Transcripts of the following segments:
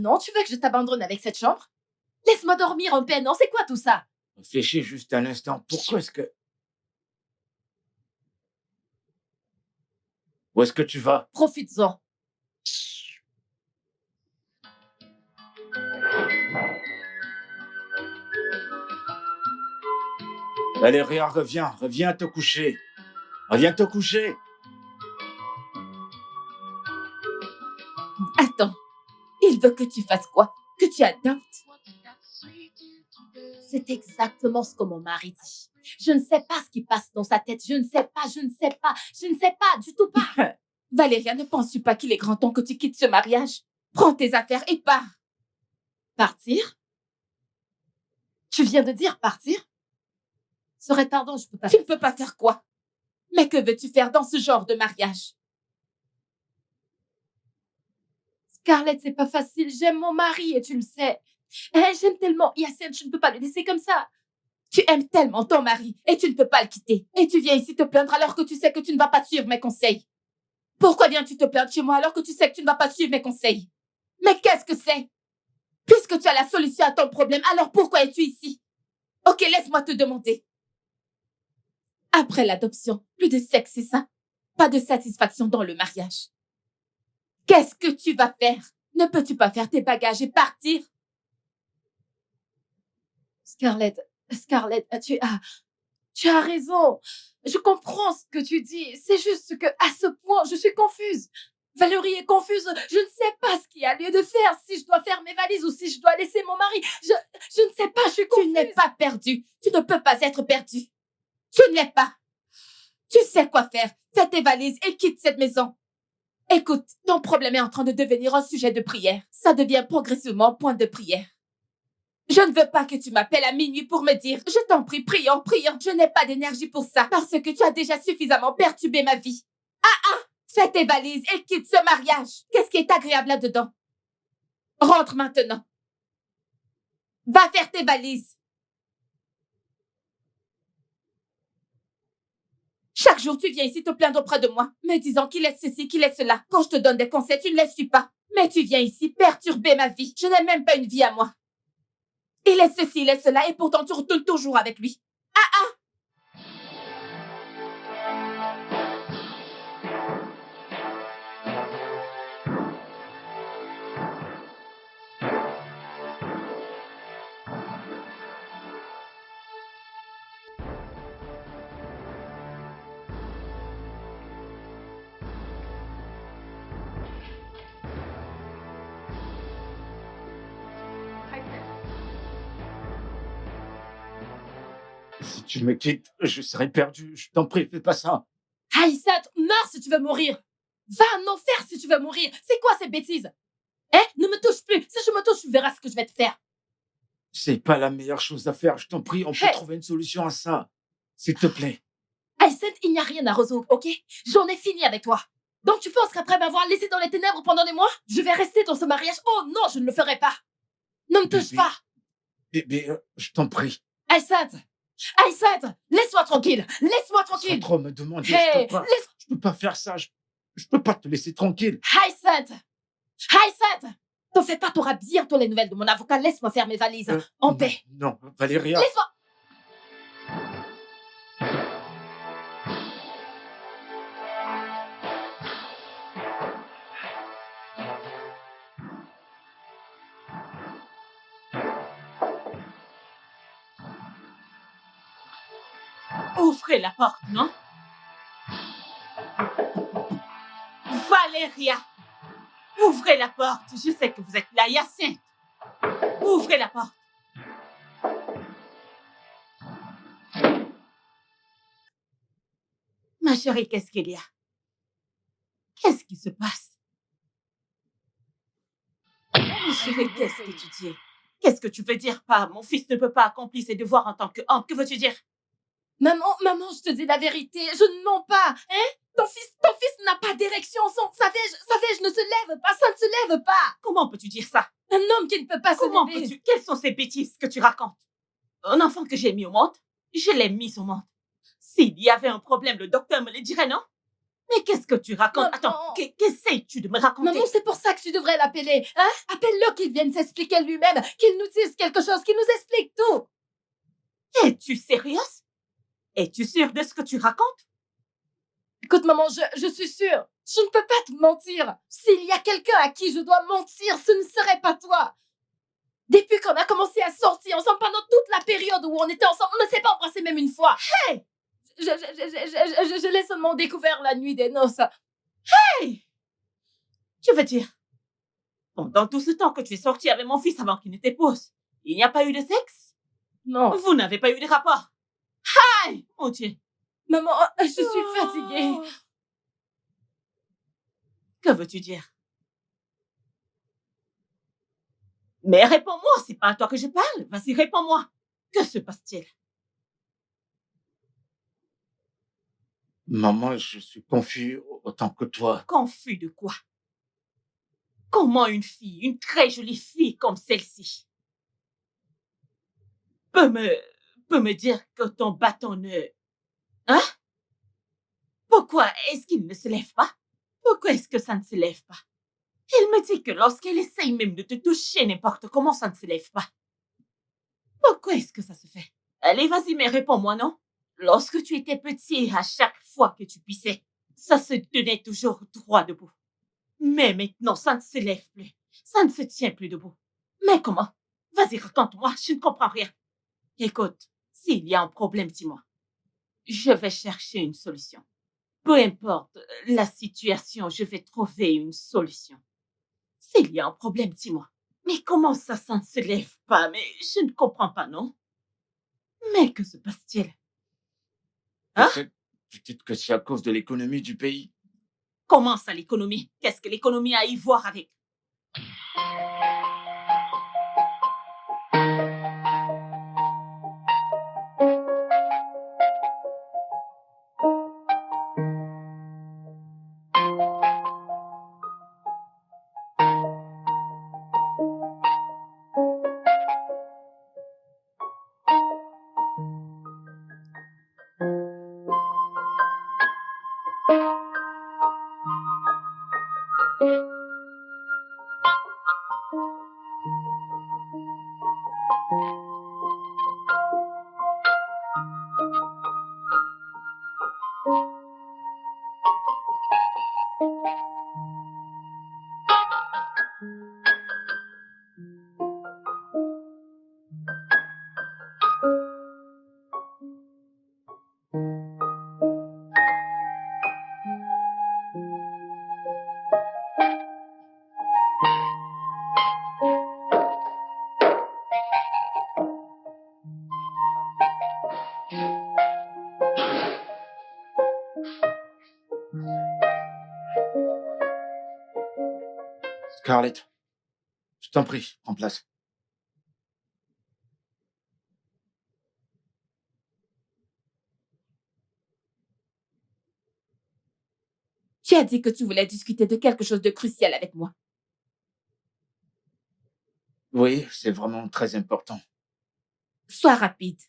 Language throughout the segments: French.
Non, tu veux que je t'abandonne avec cette chambre? Laisse-moi dormir en paix, non? C'est quoi tout ça? Réfléchis juste un instant. Pourquoi est-ce que... Où est-ce que tu vas? Profites-en. Valéria, reviens. Reviens te coucher. Reviens te coucher. Attends, il veut que tu fasses quoi? Que tu adoptes? C'est exactement ce que mon mari dit. Je ne sais pas ce qui passe dans sa tête. Je ne sais pas du tout pas. Valéria, ne penses-tu pas qu'il est grand temps que tu quittes ce mariage? Prends tes affaires et pars. Partir? Tu viens de dire partir? Serait pardon, je peux pas. Tu ne peux pas faire quoi? Mais que veux-tu faire dans ce genre de mariage? Scarlett, c'est pas facile. J'aime mon mari et tu le sais. J'aime tellement Yacine, je ne peux pas le laisser comme ça. Tu aimes tellement ton mari et tu ne peux pas le quitter. Et tu viens ici te plaindre alors que tu sais que tu ne vas pas suivre mes conseils. Pourquoi viens-tu te plaindre chez moi alors que tu sais que tu ne vas pas suivre mes conseils? Mais qu'est-ce que c'est? Puisque tu as la solution à ton problème, alors pourquoi es-tu ici? Ok, laisse-moi te demander. Après l'adoption, plus de sexe, c'est ça? Pas de satisfaction dans le mariage. Qu'est-ce que tu vas faire? Ne peux-tu pas faire tes bagages et partir? Scarlett, tu as raison. Je comprends ce que tu dis. C'est juste que, à ce point, je suis confuse. Valérie est confuse. Je ne sais pas ce qu'il y a lieu de faire, si je dois faire mes valises ou si je dois laisser mon mari. Je ne sais pas, je suis confuse. Tu n'es pas perdue. Tu ne peux pas être perdue. Tu ne l'es pas. Tu sais quoi faire. Fais tes valises et quitte cette maison. Écoute, ton problème est en train de devenir un sujet de prière. Ça devient progressivement point de prière. Je ne veux pas que tu m'appelles à minuit pour me dire « Je t'en prie, prions, prions. » Je n'ai pas d'énergie pour ça parce que tu as déjà suffisamment perturbé ma vie. Fais tes valises et quitte ce mariage. Qu'est-ce qui est agréable là-dedans? Rentre maintenant. Va faire tes valises. Chaque jour, tu viens ici te plaindre auprès de moi, me disant qu'il est ceci, qu'il est cela. Quand je te donne des conseils, tu ne les suis pas. Mais tu viens ici perturber ma vie. Je n'ai même pas une vie à moi. Il est ceci, il est cela, et pourtant tu retournes toujours avec lui. Si tu me quittes, je serai perdu. Je t'en prie, fais pas ça. Aïssat, meurs si tu veux mourir. Va en enfer si tu veux mourir. C'est quoi ces bêtises? Ne me touche plus. Si je me touche, tu verras ce que je vais te faire. C'est pas la meilleure chose à faire. Je t'en prie, on peut trouver une solution à ça. S'il te plaît. Aïssat, il n'y a rien à résoudre, ok? J'en ai fini avec toi. Donc tu penses qu'après m'avoir laissé dans les ténèbres pendant des mois, je vais rester dans ce mariage? Oh non, je ne le ferai pas. Ne me touche pas. Bébé, je t'en prie. Aïssat, laisse-moi tranquille. Laisse-moi tranquille. Sans trop me demander, Hey, je peux pas faire ça. Je peux pas te laisser tranquille. Aïssat, t'en fais pas, t'auras bientôt les nouvelles de mon avocat. Laisse-moi faire mes valises en paix. Non, Valéria. Laisse-moi. Ouvrez la porte, non? Valéria! Ouvrez la porte. Je sais que vous êtes là, Hyacinthe. Ouvrez la porte. Ma chérie, qu'est-ce qu'il y a? Qu'est-ce qui se passe? Ma chérie, qu'est-ce que tu dis? Qu'est-ce que tu veux dire par « Mon fils ne peut pas accomplir ses devoirs en tant qu'homme » ? Que veux-tu dire? Maman, je te dis la vérité. Je ne mens pas. Ton fils n'a pas d'érection. Savais-je ne se lève pas. Ça ne se lève pas. Comment peux-tu dire ça? Un homme qui ne peut pas se lever. Quelles sont ces bêtises que tu racontes? Un enfant que j'ai mis au monde, je l'ai mis au monde. S'il y avait un problème, le docteur me le dirait, non? Mais qu'est-ce que tu racontes? Maman. Attends, qu'essayes-tu de me raconter? Maman, c'est pour ça que tu devrais l'appeler. Hein? Appelle-le qu'il vienne s'expliquer lui-même, qu'il nous dise quelque chose, qu'il nous explique tout. Es-tu sérieuse? Es-tu sûre de ce que tu racontes? Écoute, maman, je suis sûre. Je ne peux pas te mentir. S'il y a quelqu'un à qui je dois mentir, ce ne serait pas toi. Depuis qu'on a commencé à sortir ensemble pendant toute la période où on était ensemble, on ne s'est pas embrassé même une fois. Hey! Je l'ai seulement découvert la nuit des noces. Hey! Je veux dire, pendant tout ce temps que tu es sortie avec mon fils avant qu'il ne t'épouse, il n'y a pas eu de sexe? Non. Vous n'avez pas eu de rapport? Hey! Mon Dieu! Maman, je suis fatiguée. Que veux-tu dire? Mais réponds-moi, c'est pas à toi que je parle. Vas-y, réponds-moi. Que se passe-t-il? Maman, je suis confus autant que toi. Confus de quoi? Comment une fille, une très jolie fille comme celle-ci, peut me dire que ton bâton ne... Hein? Pourquoi est-ce qu'il ne se lève pas? Pourquoi est-ce que ça ne se lève pas? Elle me dit que lorsqu'elle essaye même de te toucher n'importe comment, ça ne se lève pas. Pourquoi est-ce que ça se fait? Allez, vas-y, mais réponds-moi, non? Lorsque tu étais petit, à chaque fois que tu pissais, ça se tenait toujours droit debout. Mais maintenant, ça ne se lève plus. Ça ne se tient plus debout. Mais comment? Vas-y, raconte-moi, je ne comprends rien. Écoute, s'il y a un problème, dis-moi. Je vais chercher une solution. Peu importe la situation, je vais trouver une solution. S'il y a un problème, dis-moi. Mais comment ça ne se lève pas? Mais je ne comprends pas, non? Mais que se passe-t-il? Hein? Peut-être que c'est à cause de l'économie du pays. Comment ça, l'économie? Qu'est-ce que l'économie a à y voir avec? Scarlett, je t'en prie, prends place. Tu as dit que tu voulais discuter de quelque chose de crucial avec moi. Oui, c'est vraiment très important. Sois rapide.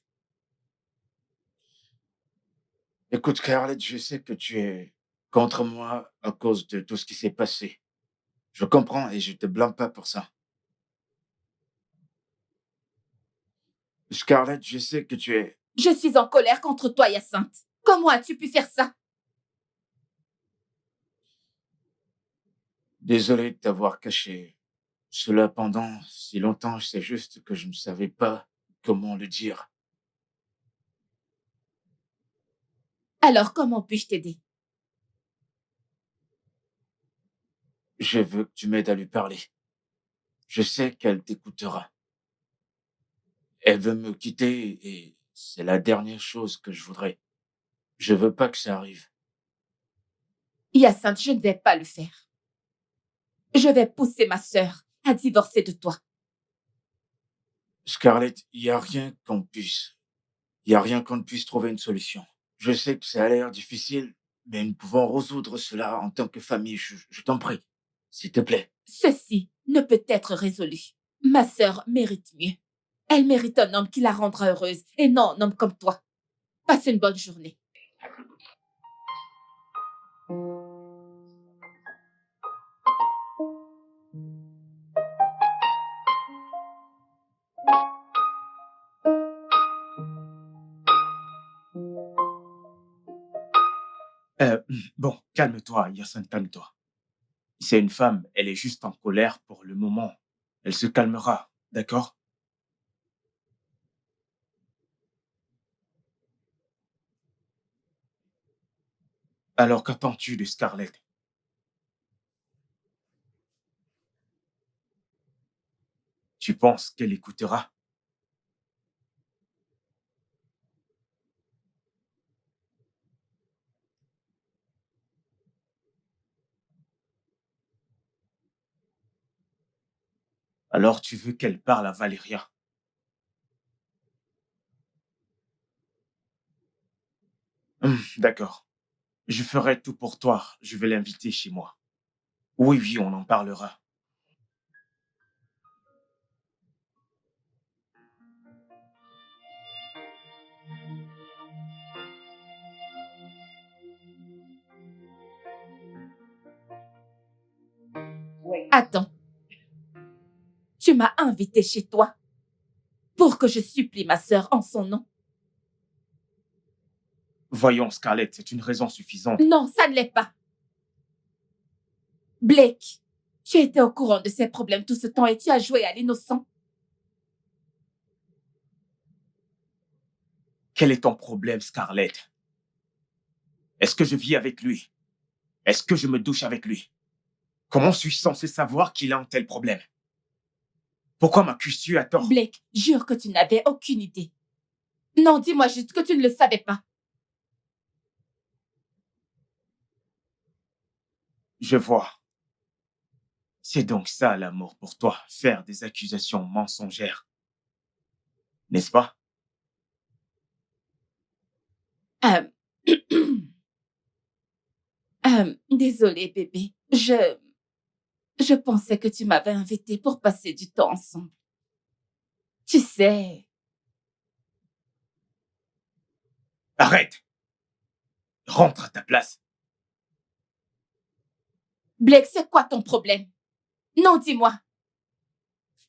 Écoute, Scarlett, je sais que tu es contre moi à cause de tout ce qui s'est passé. Je comprends et je te blâme pas pour ça. Scarlett, je sais que tu es... Je suis en colère contre toi, Hyacinthe. Comment as-tu pu faire ça? Désolé de t'avoir caché cela pendant si longtemps. C'est juste que je ne savais pas comment le dire. Alors, comment puis-je t'aider? Je veux que tu m'aides à lui parler. Je sais qu'elle t'écoutera. Elle veut me quitter et c'est la dernière chose que je voudrais. Je veux pas que ça arrive. Hyacinthe, je ne vais pas le faire. Je vais pousser ma sœur à divorcer de toi. Scarlett, il y a rien qu'on ne puisse trouver une solution. Je sais que ça a l'air difficile, mais nous pouvons résoudre cela en tant que famille. Je t'en prie, s'il te plaît. Ceci ne peut être résolu. Ma sœur mérite mieux. Elle mérite un homme qui la rendra heureuse et non un homme comme toi. Passe une bonne journée. Euh, bon, calme-toi, Yassine, calme-toi. C'est une femme, elle est juste en colère pour le moment. Elle se calmera, d'accord? Alors qu'attends-tu de Scarlett? Tu penses qu'elle écoutera? Alors tu veux qu'elle parle à Valéria? D'accord. Je ferai tout pour toi. Je vais l'inviter chez moi. Oui, oui, on en parlera. Attends, tu m'as invité chez toi pour que je supplie ma sœur en son nom. Voyons, Scarlett, c'est une raison suffisante. Non, ça ne l'est pas. Blake, tu étais au courant de ses problèmes tout ce temps et tu as joué à l'innocent. Quel est ton problème, Scarlett? Est-ce que je vis avec lui? Est-ce que je me douche avec lui? Comment suis-je censé savoir qu'il a un tel problème? Pourquoi m'accuses-tu à tort? Blake, jure que tu n'avais aucune idée. Non, dis-moi juste que tu ne le savais pas. Je vois. C'est donc ça l'amour pour toi, faire des accusations mensongères. N'est-ce pas? Euh... Désolée, bébé. Je pensais que tu m'avais invité pour passer du temps ensemble. Tu sais... Arrête! Rentre à ta place. Blake, c'est quoi ton problème? Non, dis-moi.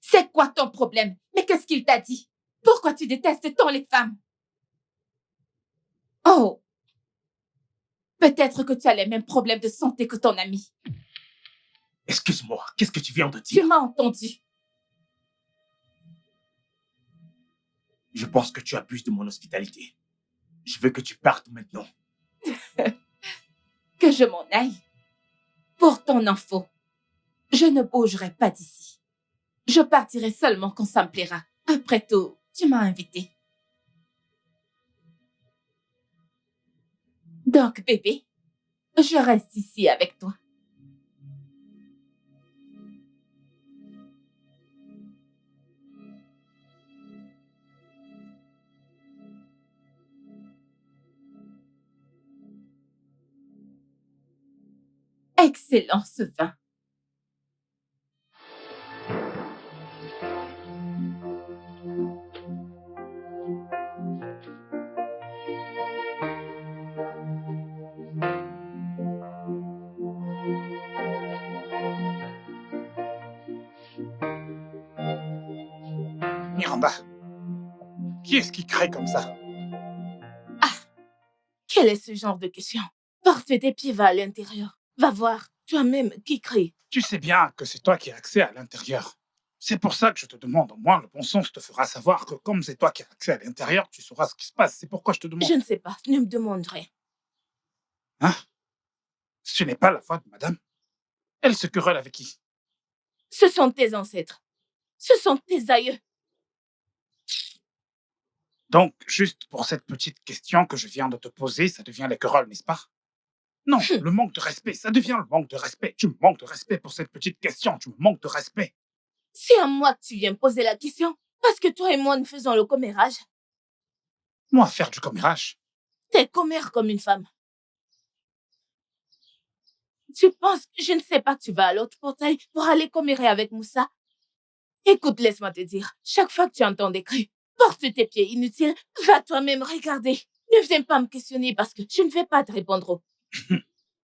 C'est quoi ton problème? Mais qu'est-ce qu'il t'a dit? Pourquoi tu détestes tant les femmes? Oh, peut-être que tu as les mêmes problèmes de santé que ton ami. Excuse-moi, qu'est-ce que tu viens de Tu dire? m'as entendu. Je pense que tu abuses de mon hospitalité. Je veux que tu partes maintenant. Que je m'en aille. Pour ton info, je ne bougerai pas d'ici. Je partirai seulement quand ça me plaira. Après tout, tu m'as invité. Donc, bébé, je reste ici avec toi. Excellent ce vin. Miranda, qui est-ce qui crée comme ça? Ah, quel est ce genre de question? Porte tes pieds, va à l'intérieur. Va voir, toi-même, qui crie. Tu sais bien que c'est toi qui as accès à l'intérieur. C'est pour ça que je te demande. Au moins, le bon sens te fera savoir que comme c'est toi qui as accès à l'intérieur, tu sauras ce qui se passe. C'est pourquoi je te demande. Je ne sais pas, ne me demande rien. Hein? Ce n'est pas la faute de madame. Elle se querelle avec qui? Ce sont tes ancêtres. Ce sont tes aïeux. Donc, juste pour cette petite question que je viens de te poser, ça devient les querelles, n'est-ce pas? Non, le manque de respect, ça devient le manque de respect. Tu me manques de respect pour cette petite question. Tu me manques de respect. C'est à moi que tu viens me poser la question. Parce que toi et moi, nous faisons le commérage. Moi, faire du commérage. T'es commère comme une femme. Tu penses que je ne sais pas que tu vas à l'autre portail pour aller commérer avec Moussa? Écoute, laisse-moi te dire, chaque fois que tu entends des cris, porte tes pieds inutiles, va toi-même regarder. Ne viens pas me questionner parce que je ne vais pas te répondre.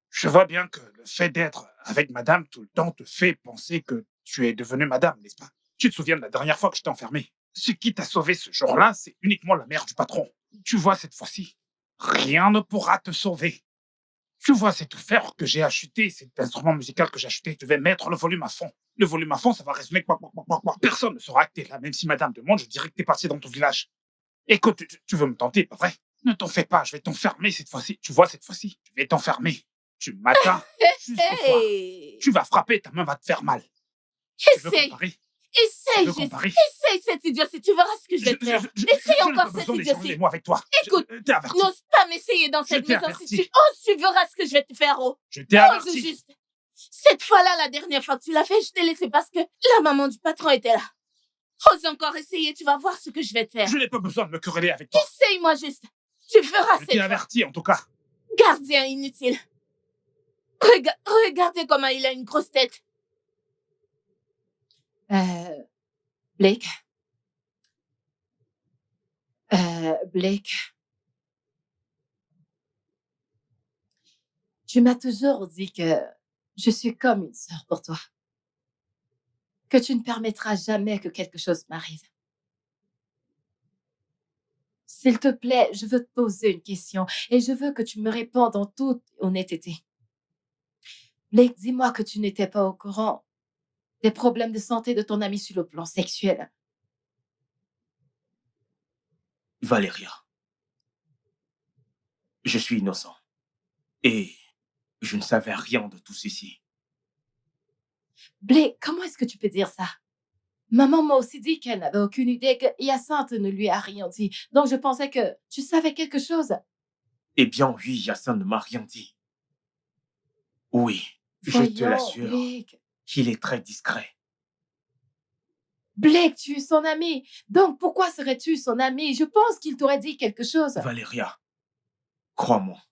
Je vois bien que le fait d'être avec madame tout le temps te fait penser que tu es devenue madame, n'est-ce pas? Tu te souviens de la dernière fois que je t'ai enfermé? Ce qui t'a sauvé ce jour-là, c'est uniquement la mère du patron. Tu vois, cette fois-ci, rien ne pourra te sauver. Tu vois cet offert que j'ai acheté, cet instrument musical que j'ai acheté, je vais mettre le volume à fond. Le volume à fond, ça va résonner. Quoi. Personne ne saura que t'es là. Même si madame demande, je dirais que t'es parti dans ton village. Écoute, tu veux me tenter, pas vrai? Ne t'en fais pas, je vais t'enfermer cette fois-ci. Tu vois, cette fois-ci, je vais t'enfermer. Tu m'atteins jusqu'au soir. Hey! Tu vas frapper, ta main va te faire mal. Tu veux qu'on Essaye! parie? Essaye, Tu veux qu'on juste! parie? Essaye cette idiotie, tu verras ce que je vais te faire. Essaye je n'ai encore pas cette besoin d'échanger idiotie. les mots avec toi. Écoute, T'es averti. n'ose pas m'essayer dans Je cette t'ai maison. averti. Si tu oses, tu verras ce que je vais te faire, oh. Je t'ai Ose averti. juste. Cette fois-là, la dernière fois que tu l'as fait, je t'ai laissé parce que la maman du patron était là. Ose encore essayer, tu vas voir ce que je vais te faire. Je n'ai pas besoin de me quereller avec toi. Essaye-moi juste. Tu feras Je cette t'ai fois. averti, en tout cas. Gardien inutile. Regardez comment il a une grosse tête. Blake. Blake. Tu m'as toujours dit que je suis comme une sœur pour toi. Que tu ne permettras jamais que quelque chose m'arrive. S'il te plaît, je veux te poser une question et je veux que tu me répondes en toute honnêteté. Blake, dis-moi que tu n'étais pas au courant des problèmes de santé de ton ami sur le plan sexuel. Valéria, je suis innocent. Et je ne savais rien de tout ceci. Blake, comment est-ce que tu peux dire ça? Maman m'a aussi dit qu'elle n'avait aucune idée que Hyacinthe ne lui a rien dit. Donc je pensais que tu savais quelque chose. Eh bien, oui, Yassin ne m'a rien dit. Oui, je te Voyons, l'assure Blake. qu'il est très discret. Blake, tu es son ami. Donc pourquoi serais-tu son ami? Je pense qu'il t'aurait dit quelque chose. Valéria, crois-moi,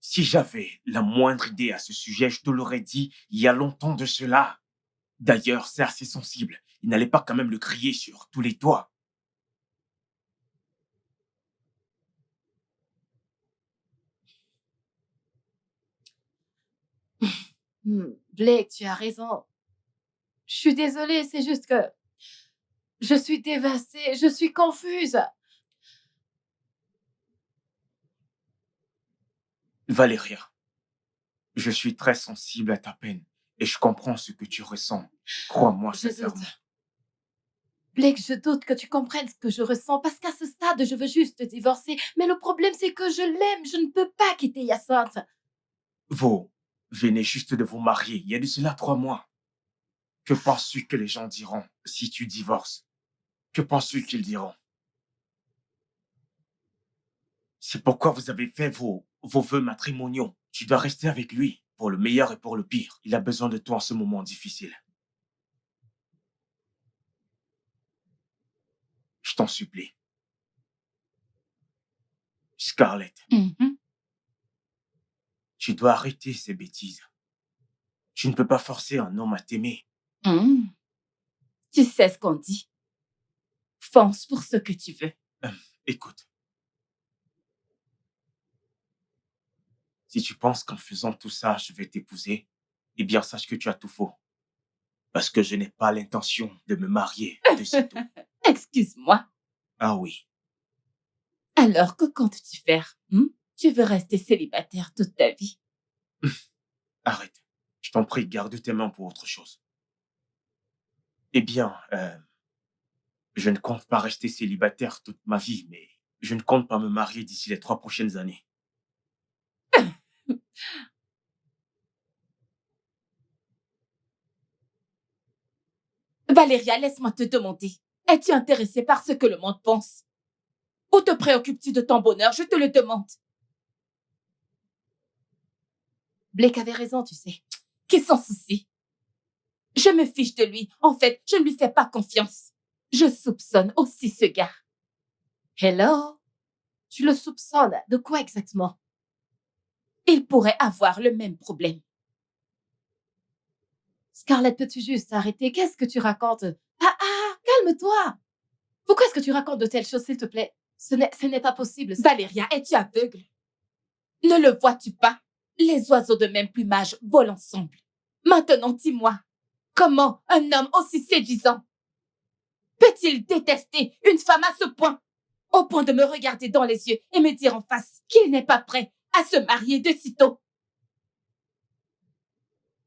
si j'avais la moindre idée à ce sujet, je te l'aurais dit il y a longtemps de cela. D'ailleurs, c'est assez sensible. Il n'allait pas quand même le crier sur tous les toits. Blake, tu as raison. Je suis désolée, c'est juste que je suis dévastée, je suis confuse. Valéria, je suis très sensible à ta peine et je comprends ce que tu ressens. Crois-moi Je sincèrement. doute. Blake, je doute que tu comprennes ce que je ressens parce qu'à ce stade, je veux juste te divorcer. Mais le problème, c'est que je l'aime. Je ne peux pas quitter Hyacinthe. Vous venez juste de vous marier. Il y a de cela 3 mois. Que penses-tu que les gens diront si tu divorces? Que penses-tu qu'ils diront? C'est pourquoi vous avez fait vos vœux matrimoniaux. Tu dois rester avec lui, pour le meilleur et pour le pire. Il a besoin de toi en ce moment difficile. Je t'en supplie. Scarlett, tu dois arrêter ces bêtises. Tu ne peux pas forcer un homme à t'aimer. Tu sais ce qu'on dit. Fonce pour ce que tu veux. Écoute. Si tu penses qu'en faisant tout ça, je vais t'épouser, eh bien, sache que tu as tout faux. Parce que je n'ai pas l'intention de me marier de sitôt. Excuse-moi. Ah oui, Alors que comptes-tu faire? Tu veux rester célibataire toute ta vie? arrête. Je t'en prie, garde tes mains pour autre chose. Eh bien, je ne compte pas rester célibataire toute ma vie, mais je ne compte pas me marier d'ici les 3 prochaines années. Valéria, laisse-moi te demander. Es-tu intéressée par ce que le monde pense? Ou te préoccupes-tu de ton bonheur? Je te le demande. Blake avait raison, tu sais. Qui s'en soucie? Je me fiche de lui. En fait, je ne lui fais pas confiance. Je soupçonne aussi ce gars. Hello? Tu le soupçonnes de quoi exactement? Il pourrait avoir le même problème. Scarlett, peux-tu juste arrêter? Qu'est-ce que tu racontes? Calme-toi! Pourquoi est-ce que tu racontes de telles choses, s'il te plaît? Ce n'est pas possible. Valéria, es-tu aveugle? Ne le vois-tu pas? Les oiseaux de même plumage volent ensemble. Maintenant, dis-moi, comment un homme aussi séduisant peut-il détester une femme à ce point? Au point de me regarder dans les yeux et me dire en face qu'il n'est pas prêt à se marier de sitôt?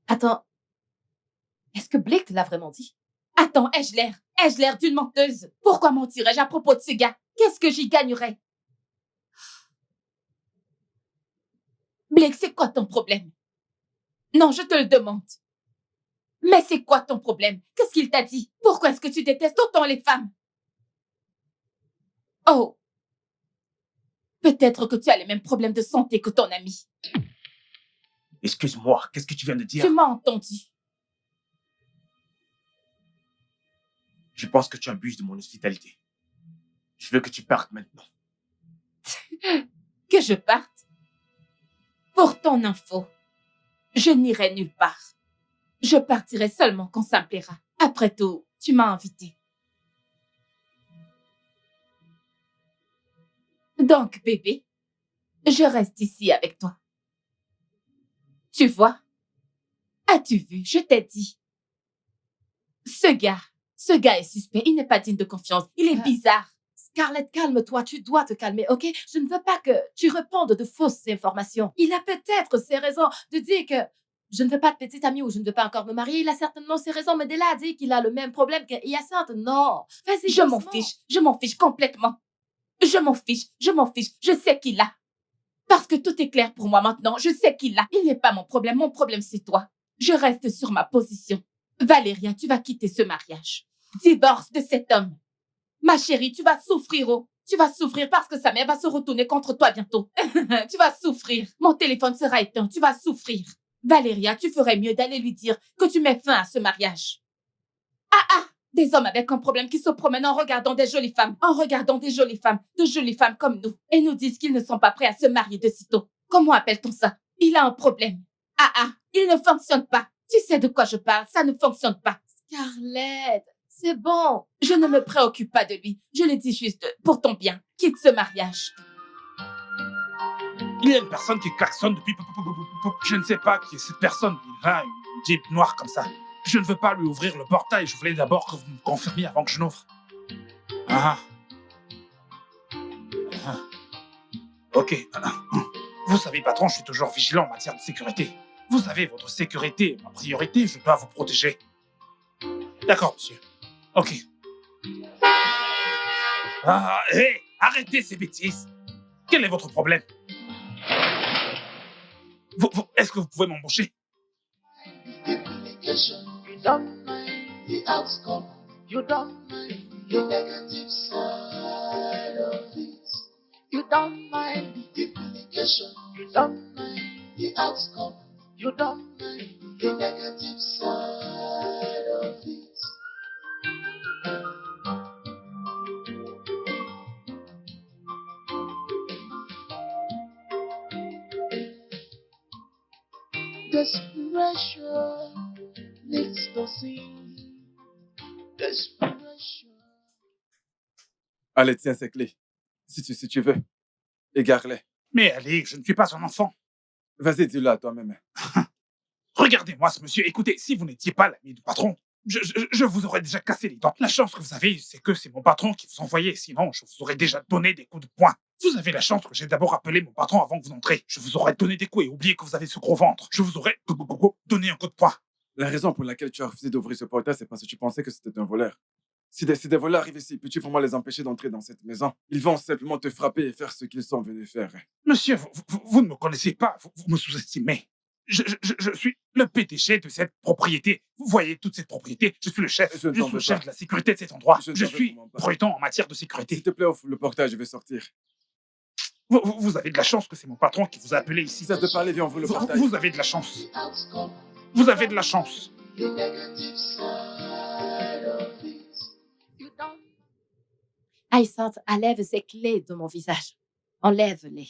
Attends, est-ce que Blake te l'a vraiment dit? Attends, ai-je l'air d'une menteuse? Pourquoi mentirais-je à propos de ce gars? Qu'est-ce que j'y gagnerais? Blake, c'est quoi ton problème? Non, je te le demande. Mais c'est quoi ton problème? Qu'est-ce qu'il t'a dit? Pourquoi est-ce que tu détestes autant les femmes? Oh, peut-être que tu as les mêmes problèmes de santé que ton ami. Excuse-moi, qu'est-ce que tu viens de dire? Tu m'as entendu. Je pense que tu abuses de mon hospitalité. Je veux que tu partes maintenant. Que je parte? Pour ton info, je n'irai nulle part. Je partirai seulement quand ça me plaira. Après tout, tu m'as invité. Donc, bébé, je reste ici avec toi. Tu vois? As-tu vu? Je t'ai dit. Ce gars est suspect. Il n'est pas digne de confiance. Il est bizarre. Scarlett, calme-toi. Tu dois te calmer, ok? Je ne veux pas que tu répandes de fausses informations. Il a peut-être ses raisons de dire que je ne veux pas de petite amie ou je ne veux pas encore me marier. Il a certainement ses raisons, mais Della a dit qu'il a le même problème que Hyacinthe. Non. Vas-y, je m'en fiche. Je m'en fiche complètement. Je m'en fiche. Je sais qu'il l'a. Parce que tout est clair pour moi maintenant. Je sais qu'il l'a. Il n'est pas mon problème. Mon problème, c'est toi. Je reste sur ma position. Valéria, tu vas quitter ce mariage. Divorce de cet homme. Ma chérie, tu vas souffrir, oh. Tu vas souffrir parce que sa mère va se retourner contre toi bientôt. Tu vas souffrir. Mon téléphone sera éteint. Tu vas souffrir. Valéria, tu ferais mieux d'aller lui dire que tu mets fin à ce mariage. Ah! Des hommes avec un problème qui se promènent en regardant des jolies femmes, de jolies femmes comme nous, et nous disent qu'ils ne sont pas prêts à se marier de sitôt. Comment appelle-t-on ça? Il a un problème. Il ne fonctionne pas. Tu sais de quoi je parle, ça ne fonctionne pas. Scarlett, c'est bon. Je ne me préoccupe pas de lui. Je le dis juste pour ton bien. Quitte ce mariage. Il y a une personne qui klaxonne depuis... Je ne sais pas qui est cette personne. Il a une Jeep noire comme ça. Je ne veux pas lui ouvrir le portail. Je voulais d'abord que vous me confirmiez avant que je n'ouvre. Ok. Vous savez, patron, je suis toujours vigilant en matière de sécurité. Vous savez, votre sécurité est ma priorité. Je dois vous protéger. D'accord, monsieur. Ok. Hé, arrêtez ces bêtises. Quel est votre problème? Est-ce que vous pouvez m'embaucher? You don't mind the outcome. You don't mind the negative side of it. You don't mind the implication. You don't mind the outcome. You don't mind the negative side of it. Desperation leads to sin. Desperation. Allez, tiens ces clés. Si tu veux. Égare-les. Mais allez, je ne suis pas son enfant. Vas-y, dis-le à toi-même. Regardez-moi ce monsieur. Écoutez, si vous n'étiez pas l'ami du patron, je vous aurais déjà cassé les dents. La chance que vous avez, c'est que c'est mon patron qui vous envoyait. Sinon, je vous aurais déjà donné des coups de poing. Vous avez la chance que j'ai d'abord appelé mon patron avant que vous entrez. Je vous aurais donné des coups et oublié que vous avez ce gros ventre. Je vous aurais donné un coup de poing. La raison pour laquelle tu as refusé d'ouvrir ce portail, c'est parce que tu pensais que c'était un voleur. Si des voleurs arrivent ici, peux-tu vraiment les empêcher d'entrer dans cette maison? Ils vont simplement te frapper et faire ce qu'ils sont venus faire. Monsieur, vous ne me connaissez pas. Vous me sous-estimez. Je suis le PDG de cette propriété. Vous voyez toute cette propriété. Je suis le chef. Je suis le chef de la sécurité de cet endroit. Je suis prudent en matière de sécurité. S'il te plaît, ouvre le portail, je vais sortir. Vous avez de la chance que c'est mon patron qui vous a appelé ici. Si ça te parlait, viens ouvrir le portail. Vous avez de la chance. Vous avez de la chance. The negative side of it. You don't. Hyacinthe, enlève ces clés de mon visage. Enlève-les.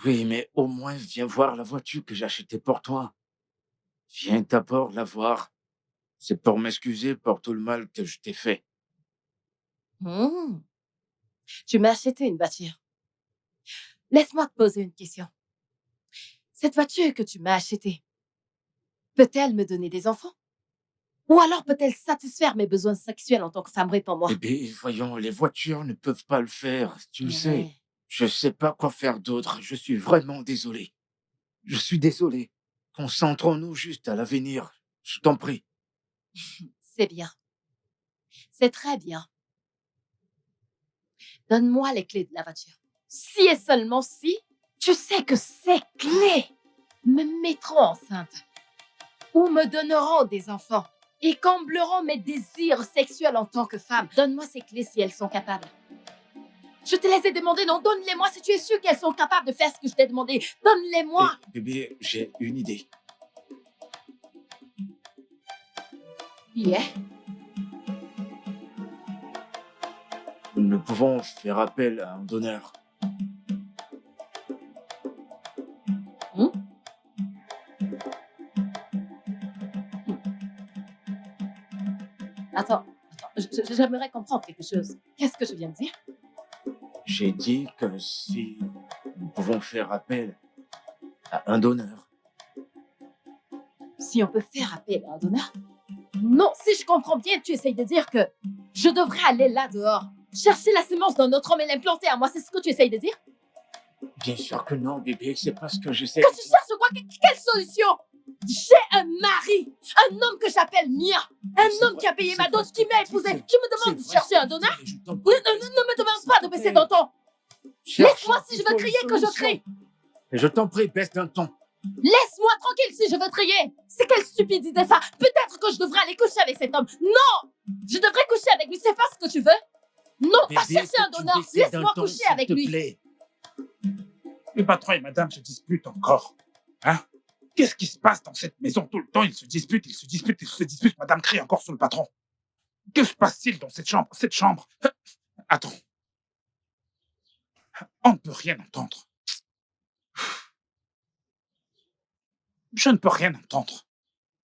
Oui, mais au moins, viens voir la voiture que j'ai achetée pour toi. Viens d'abord la voir. C'est pour m'excuser pour tout le mal que je t'ai fait. Tu m'as acheté une voiture. Laisse-moi te poser une question. Cette voiture que tu m'as achetée, peut-elle me donner des enfants? Ou alors peut-elle satisfaire mes besoins sexuels en tant que femme? Réponds-moi. Bébé, voyons, les voitures ne peuvent pas le faire. Tu le sais. Je sais pas quoi faire d'autre. Je suis vraiment désolé. Je suis désolé. Concentrons-nous juste à l'avenir. Je t'en prie. C'est bien. C'est très bien. Donne-moi les clés de la voiture. Si et seulement si, tu sais que ces clés me mettront enceinte ou me donneront des enfants et combleront mes désirs sexuels en tant que femme. Donne-moi ces clés si elles sont capables. Je te les ai demandées, non, donne-les-moi si tu es sûr qu'elles sont capables de faire ce que je t'ai demandé. Donne-les-moi. Bébé, j'ai une idée. Yeah. Nous pouvons faire appel à un donneur. Attends, j'aimerais comprendre quelque chose. Qu'est-ce que je viens de dire? J'ai dit que si nous pouvons faire appel à un donneur. Si on peut faire appel à un donneur? Non, si je comprends bien, tu essayes de dire que je devrais aller là dehors, chercher la sémence d'un autre homme et l'implanter à moi. C'est ce que tu essayes de dire? Bien sûr que non, bébé, c'est pas ce que j'essaie Que de tu dire. cherches quoi? Quelle solution? J'ai un mari, un homme que j'appelle Mia, un C'est homme vrai, qui a payé c'est ma vrai dot, ce qui que m'a tu dis, épousée. c'est- Tu me demandes de C'est chercher vrai un ce que tu donneur? dis, je t'en Oui, prie. ne me demande S'il pas te de baisser plaît. d'un ton. Cherche Laisse-moi si je veux plutôt crier une que je solution. crie. Et je t'en prie, baisse d'un ton. Laisse-moi tranquille si je veux crier. C'est quelle stupide idée ça? Peut-être que je devrais aller coucher avec cet homme. Non! Je devrais coucher avec lui, c'est pas ce que tu veux? Non, pas Bébé, chercher que un tu donneur. baisses d'un Laisse-moi ton, coucher s'il avec te lui. plaît. Le patron et madame se disputent encore. Hein? Qu'est-ce qui se passe dans cette maison tout le temps? Ils se disputent, ils se disputent, ils se disputent. Madame crie encore sur le patron. Que se passe-t-il dans cette chambre? Cette chambre. Attends. On ne peut rien entendre. Je ne peux rien entendre.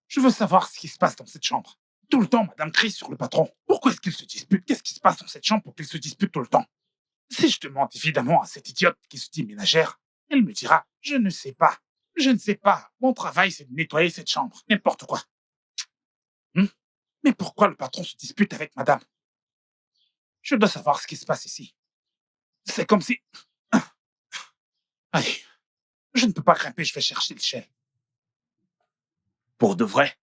Je veux savoir ce qui se passe dans cette chambre. Tout le temps, madame crie sur le patron. Pourquoi est-ce qu'ils se disputent? Qu'est-ce qui se passe dans cette chambre pour qu'ils se disputent tout le temps? Si je demande évidemment à cette idiote qui se dit ménagère, elle me dira « Je ne sais pas. Je ne sais pas. Mon travail, c'est de nettoyer cette chambre. N'importe quoi. » Mais pourquoi le patron se dispute avec madame? Je dois savoir ce qui se passe ici. C'est comme si... Allez, je ne peux pas grimper, je vais chercher l'échelle. Pour de vrai?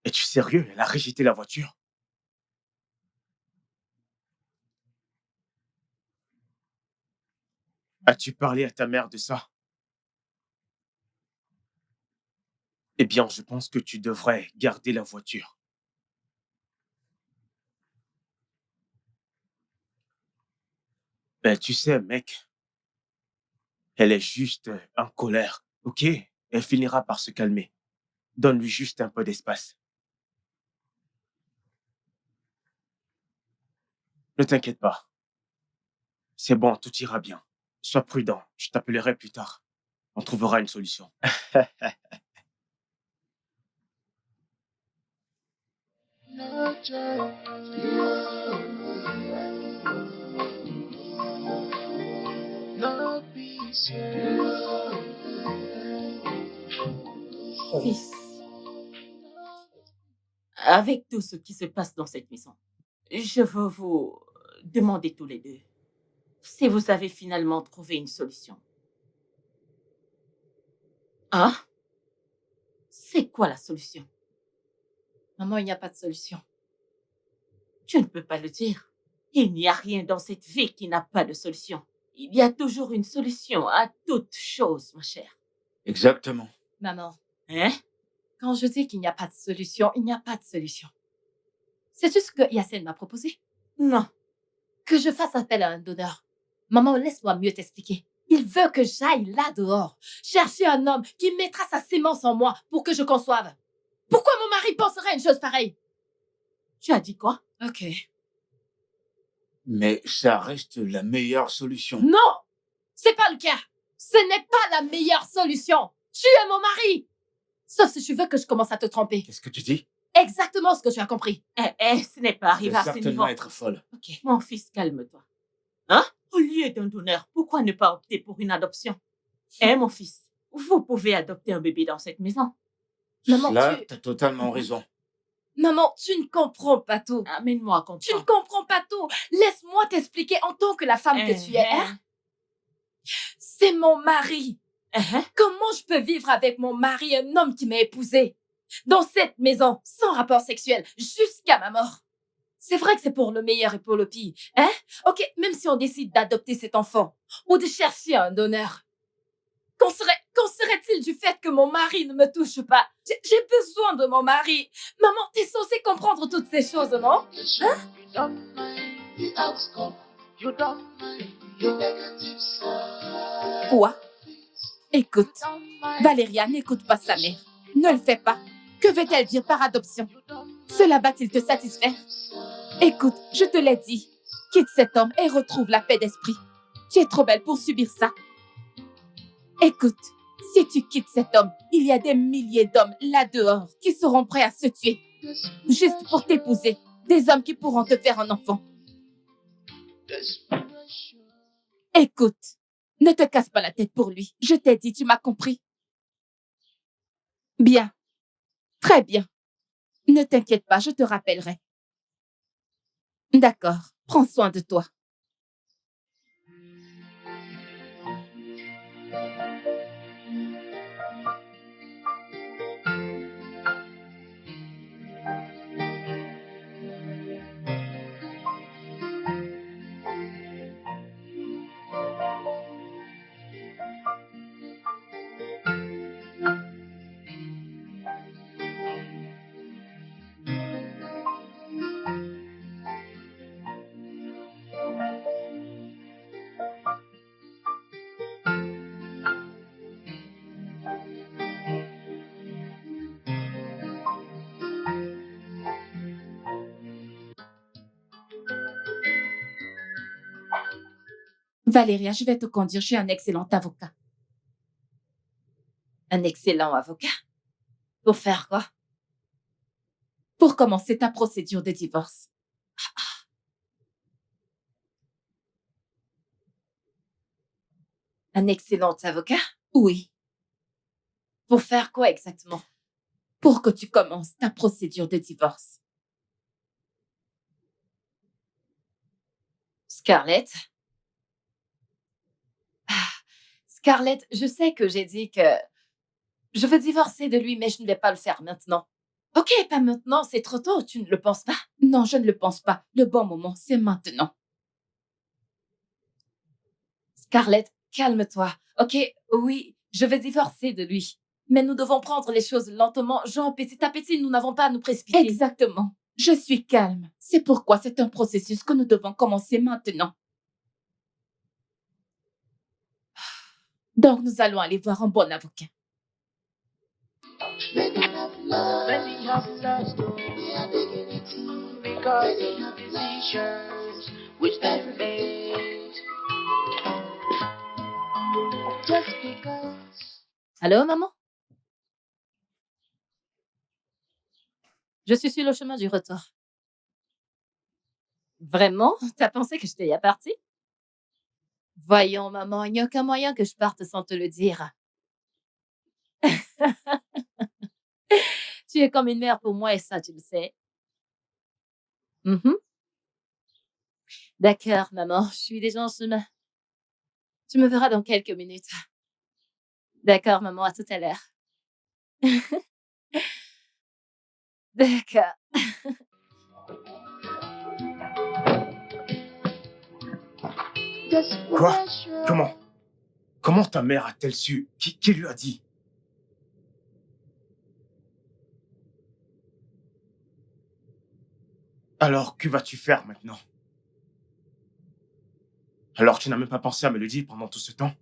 Es-tu sérieux? Elle a rejeté la voiture. As-tu parlé à ta mère de ça? Eh bien, je pense que tu devrais garder la voiture. Ben, tu sais, mec, elle est juste en colère, ok? Elle finira par se calmer. Donne-lui juste un peu d'espace. Ne t'inquiète pas. C'est bon, tout ira bien. Sois prudent, je t'appellerai plus tard. On trouvera une solution. No joy, no peace. Fils, avec tout ce qui se passe dans cette maison, je veux vous demander tous les deux si vous avez finalement trouvé une solution. Hein? C'est quoi la solution? Maman, il n'y a pas de solution. Tu ne peux pas le dire. Il n'y a rien dans cette vie qui n'a pas de solution. Il y a toujours une solution à toute chose, ma chère. Exactement. Maman, Hein? quand je dis qu'il n'y a pas de solution, il n'y a pas de solution. Sais-tu ce que Yassine m'a proposé? Non. Que je fasse appel à un donneur. Maman, laisse-moi mieux t'expliquer. Il veut que j'aille là dehors, chercher un homme qui mettra sa sémence en moi pour que je conçoive. Pourquoi mon mari penserait à une chose pareille? Tu as dit quoi? Ok. Mais ça reste la meilleure solution. Non! C'est pas le cas. Ce n'est pas la meilleure solution. Tu es mon mari. Sauf si tu veux que je commence à te tromper. Qu'est-ce que tu dis? Exactement ce que tu as compris. Ce n'est pas Tu arrivé vas à ce niveau. certainement être folle. Ok. Mon fils, calme-toi. Hein? Au lieu d'un donneur, pourquoi ne pas opter pour une adoption? Mon fils, vous pouvez adopter un bébé dans cette maison. Maman, Là, tu... t'as totalement raison. Maman, tu ne comprends pas tout. Amène-moi à Tu ne comprendre. comprends pas tout. Laisse-moi t'expliquer en tant que la femme que tu es. Hein? C'est mon mari. Comment je peux vivre avec mon mari, un homme qui m'a épousée, dans cette maison, sans rapport sexuel, jusqu'à ma mort? C'est vrai que c'est pour le meilleur et pour le pire, hein? Ok, même si on décide d'adopter cet enfant ou de chercher un donneur, qu'en serait-il du fait que mon mari ne me touche pas? J'ai besoin de mon mari. Maman, t'es censée comprendre toutes ces choses, non? You don't mind the outcome. You don't mind the negative side. Quoi? Écoute, You don't mind Valéria, n'écoute pas sa mère. Ne le fais pas. Que veut-elle dire par adoption? Cela va-t-il te satisfaire? Écoute, je te l'ai dit. Quitte cet homme et retrouve la paix d'esprit. Tu es trop belle pour subir ça. Écoute, si tu quittes cet homme, il y a des milliers d'hommes là-dehors qui seront prêts à se tuer, juste pour t'épouser. Des hommes qui pourront te faire un enfant. desperation. Écoute, ne te casse pas la tête pour lui. Je t'ai dit, tu m'as compris? Bien. Très bien. Ne t'inquiète pas, je te rappellerai. D'accord. Prends soin de toi. Valéria, je vais te conduire chez un excellent avocat. Un excellent avocat. Pour faire quoi? Pour commencer ta procédure de divorce. Un excellent avocat? Oui, Pour faire quoi exactement? pour que tu commences ta procédure de divorce. Scarlett? Scarlett, je sais que j'ai dit que je veux divorcer de lui, mais je ne vais pas le faire maintenant. Ok, pas maintenant, c'est trop tôt, tu ne le penses pas? Non, je ne le pense pas. Le bon moment, c'est maintenant. Scarlett, calme-toi. Ok, oui, je vais divorcer de lui. Mais nous devons prendre les choses lentement, genre petit à petit, nous n'avons pas à nous précipiter. Exactement. Je suis calme. C'est pourquoi c'est un processus que nous devons commencer maintenant. Donc, nous allons aller voir un bon avocat. Many have lost, many have lost, their dignity because of decisions which they made. Just because. Allô, maman? Je suis sur le chemin du retour. Vraiment? T'as pensé que j'étais partie? Voyons, maman, il n'y a aucun moyen que je parte sans te le dire. Tu es comme une mère pour moi et ça, tu le sais. Mhm. D'accord, maman, je suis déjà en chemin. Tu me verras dans quelques minutes. D'accord, maman, à tout à l'heure. D'accord. Quoi? Desperation. Comment ta mère a-t-elle su? Qui lui a dit? Alors, que vas-tu faire maintenant? Alors, tu n'as même pas pensé à me le dire pendant tout ce temps?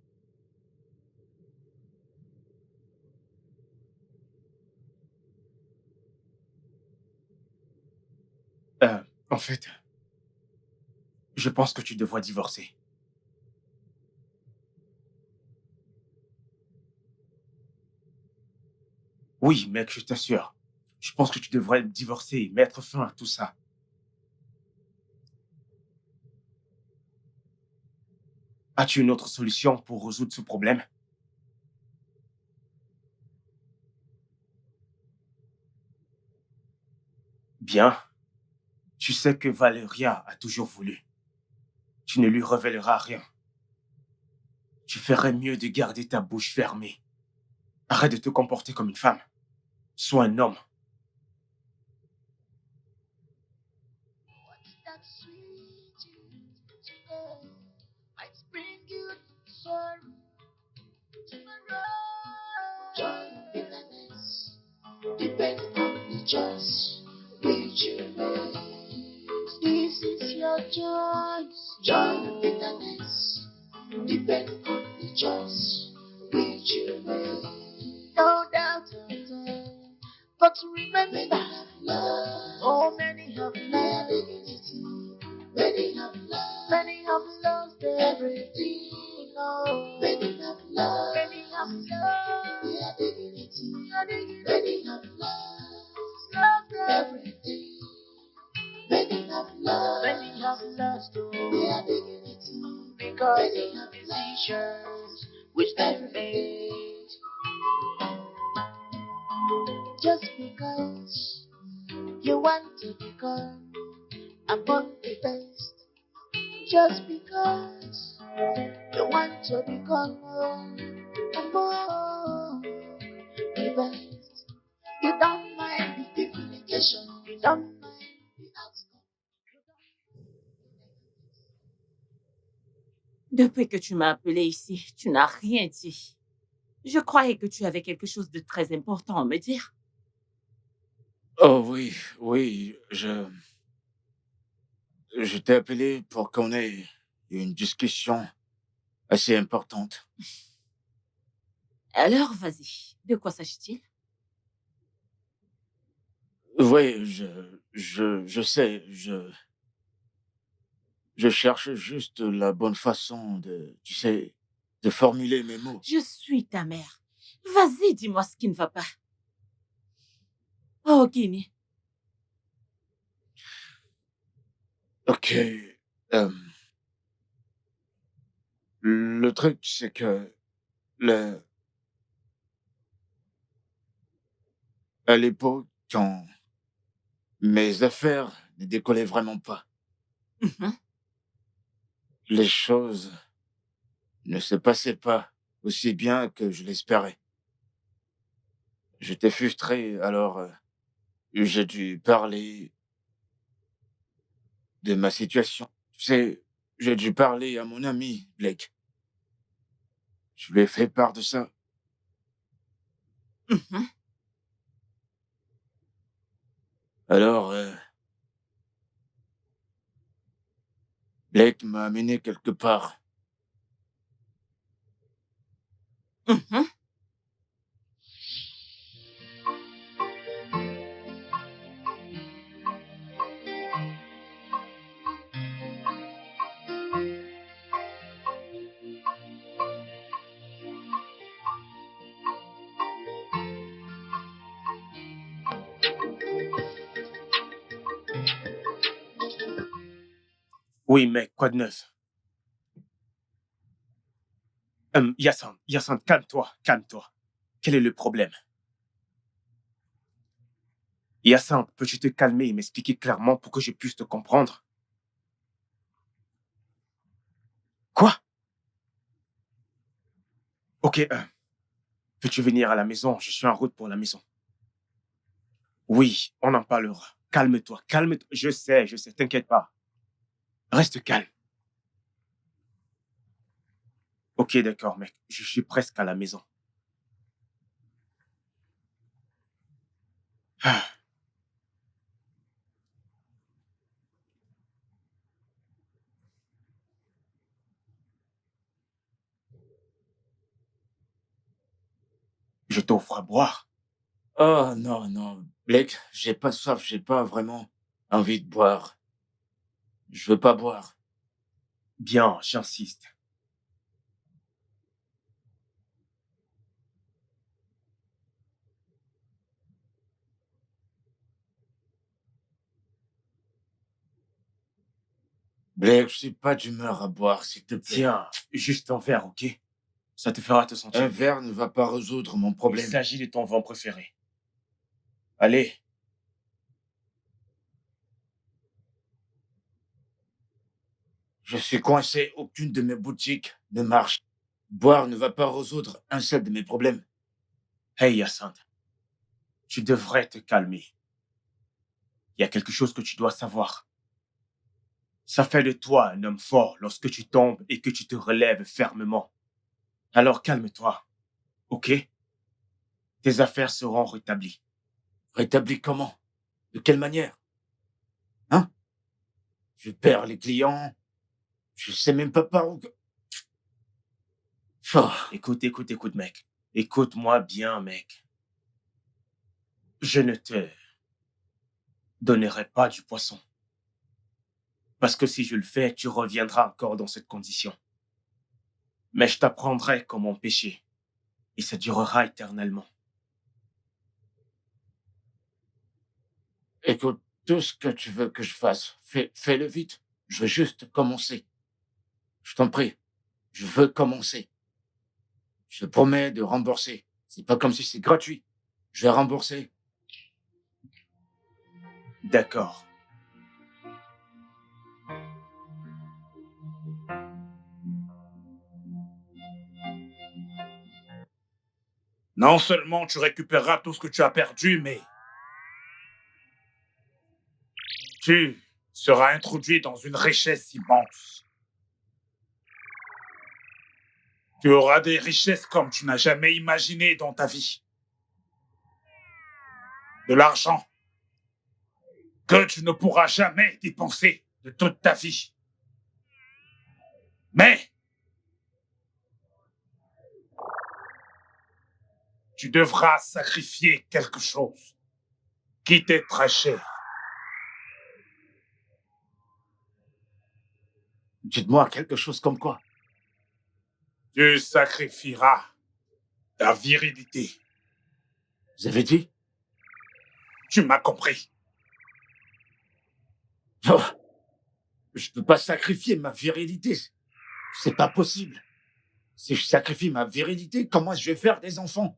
En fait, je pense que tu devrais divorcer. Oui, mec, je t'assure. Je pense que tu devrais divorcer et mettre fin à tout ça. As-tu une autre solution pour résoudre ce problème? Bien. Tu sais que Valeria a toujours voulu. Tu ne lui révéleras rien. Tu ferais mieux de garder ta bouche fermée. Arrête de te comporter comme une femme. Sois un homme. What's that sweet today might bring you sorrow tomorrow. Joy and bitterness depend on the choice which you make. This is your choice. Joy and bitterness depend on the choice which you make. No doubt at all. But remember, oh, many have loved, many have lost everything. Oh, many have loved, their dignity, many have lost everything. Many have lost their dignity because of decisions which they made. Just because you want to become among the best, just because you want to become among the best, you don't mind the implication, you don't mind the outcome. Depuis que tu m'as appelé ici, tu n'as rien dit. Je croyais que tu avais quelque chose de très important à me dire. Oh oui, oui, je t'ai appelé pour qu'on ait une discussion assez importante. Alors, vas-y. De quoi s'agit-il? Oui, je sais, je cherche juste la bonne façon de, tu sais, de formuler mes mots. Je suis ta mère. Vas-y, dis-moi ce qui ne va pas. Oh, Guinée. Ok. euh, le truc, c'est que le, à l'époque, quand mes affaires ne décollaient vraiment pas, Mhm. les choses ne se passaient pas aussi bien que je l'espérais. J'étais frustré, alors j'ai dû parler de ma situation. Tu sais, j'ai dû parler à mon ami, Blake. Je lui ai fait part de ça. Mhm. Alors, Blake m'a amené quelque part. Mhm. Oui, mec, quoi de neuf? Yassine, calme-toi, calme-toi. Quel est le problème? Yassine, peux-tu te calmer et m'expliquer clairement pour que je puisse te comprendre? Quoi? Ok, peux-tu venir à la maison? Je suis en route pour la maison. Oui, on en parlera. Calme-toi, calme-toi. Je sais, t'inquiète pas. Reste calme. Ok, d'accord, mec. Je suis presque à la maison. Ah, je t'offre à boire. Oh non, non, Blake, j'ai pas soif, j'ai pas vraiment envie de boire. Je veux pas boire. Bien, j'insiste. Blake, je suis pas d'humeur à boire, s'il te plaît. Tiens, juste un verre, ok? Ça te fera te sentir Un mieux. verre ne va pas résoudre mon Il problème. s'agit de ton vin préféré. Allez. Je suis coincé, aucune de mes boutiques ne marche. Boire ne va pas résoudre un seul de mes problèmes. Hey Hyacinthe, tu devrais te calmer. Il y a quelque chose que tu dois savoir. Ça fait de toi un homme fort lorsque tu tombes et que tu te relèves fermement. Alors calme-toi, ok? Tes affaires seront rétablies. Rétabli comment? De quelle manière? Hein? Je perds les clients. Je sais même pas par où... Oh, Écoute, mec. Écoute-moi bien, mec. Je ne te donnerai pas du poisson. Parce que si je le fais, tu reviendras encore dans cette condition. Mais je t'apprendrai comment pêcher. Et ça durera éternellement. écoute, tout ce que tu veux que je fasse, fais-le vite. Je veux juste commencer. Je t'en prie. Je veux commencer. Je te promets de rembourser. C'est pas comme si c'est gratuit. Je vais rembourser. D'accord. Non seulement tu récupéreras tout ce que tu as perdu, mais tu seras introduit dans une richesse immense. Tu auras des richesses comme tu n'as jamais imaginé dans ta vie. De l'argent que tu ne pourras jamais dépenser de toute ta vie. Mais tu devras sacrifier quelque chose qui t'est très cher. Dites-moi quelque chose comme quoi. Tu sacrifieras ta virilité. Vous avez dit? Tu m'as compris. Oh, je peux pas sacrifier ma virilité. C'est pas possible. Si je sacrifie ma virilité, comment je vais faire des enfants?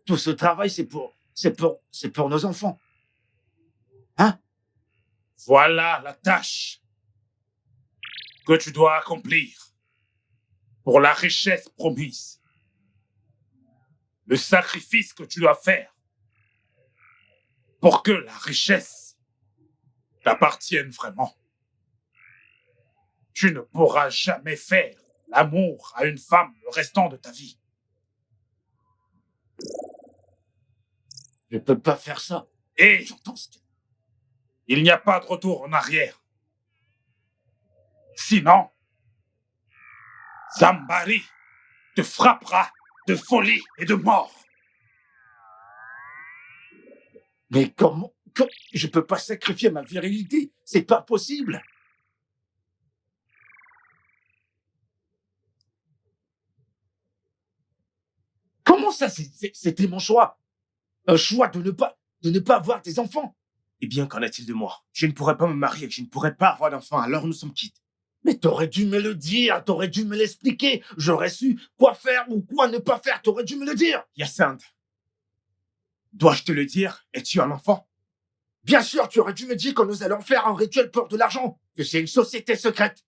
Tout ce travail, c'est pour nos enfants. Hein? Voilà la tâche que tu dois accomplir pour la richesse promise. Le sacrifice que tu dois faire pour que la richesse t'appartienne vraiment. Tu ne pourras jamais faire l'amour à une femme le restant de ta vie. Je peux pas faire ça. Et J'entends ce que... il n'y a pas de retour en arrière. Sinon, Zambari te frappera de folie et de mort. Mais comment je peux pas sacrifier ma virilité? C'est pas possible. Comment ça, c'était mon choix? Un choix de ne pas avoir des enfants. Eh bien, qu'en est-il de moi? Je ne pourrais pas me marier, je ne pourrais pas avoir d'enfant, alors nous sommes quittes. Mais t'aurais dû me le dire, t'aurais dû me l'expliquer. J'aurais su quoi faire ou quoi ne pas faire, t'aurais dû me le dire. Hyacinthe, dois-je te le dire? Es-tu un enfant? Bien sûr, tu aurais dû me dire que nous allons faire un rituel pour de l'argent, que c'est une société secrète.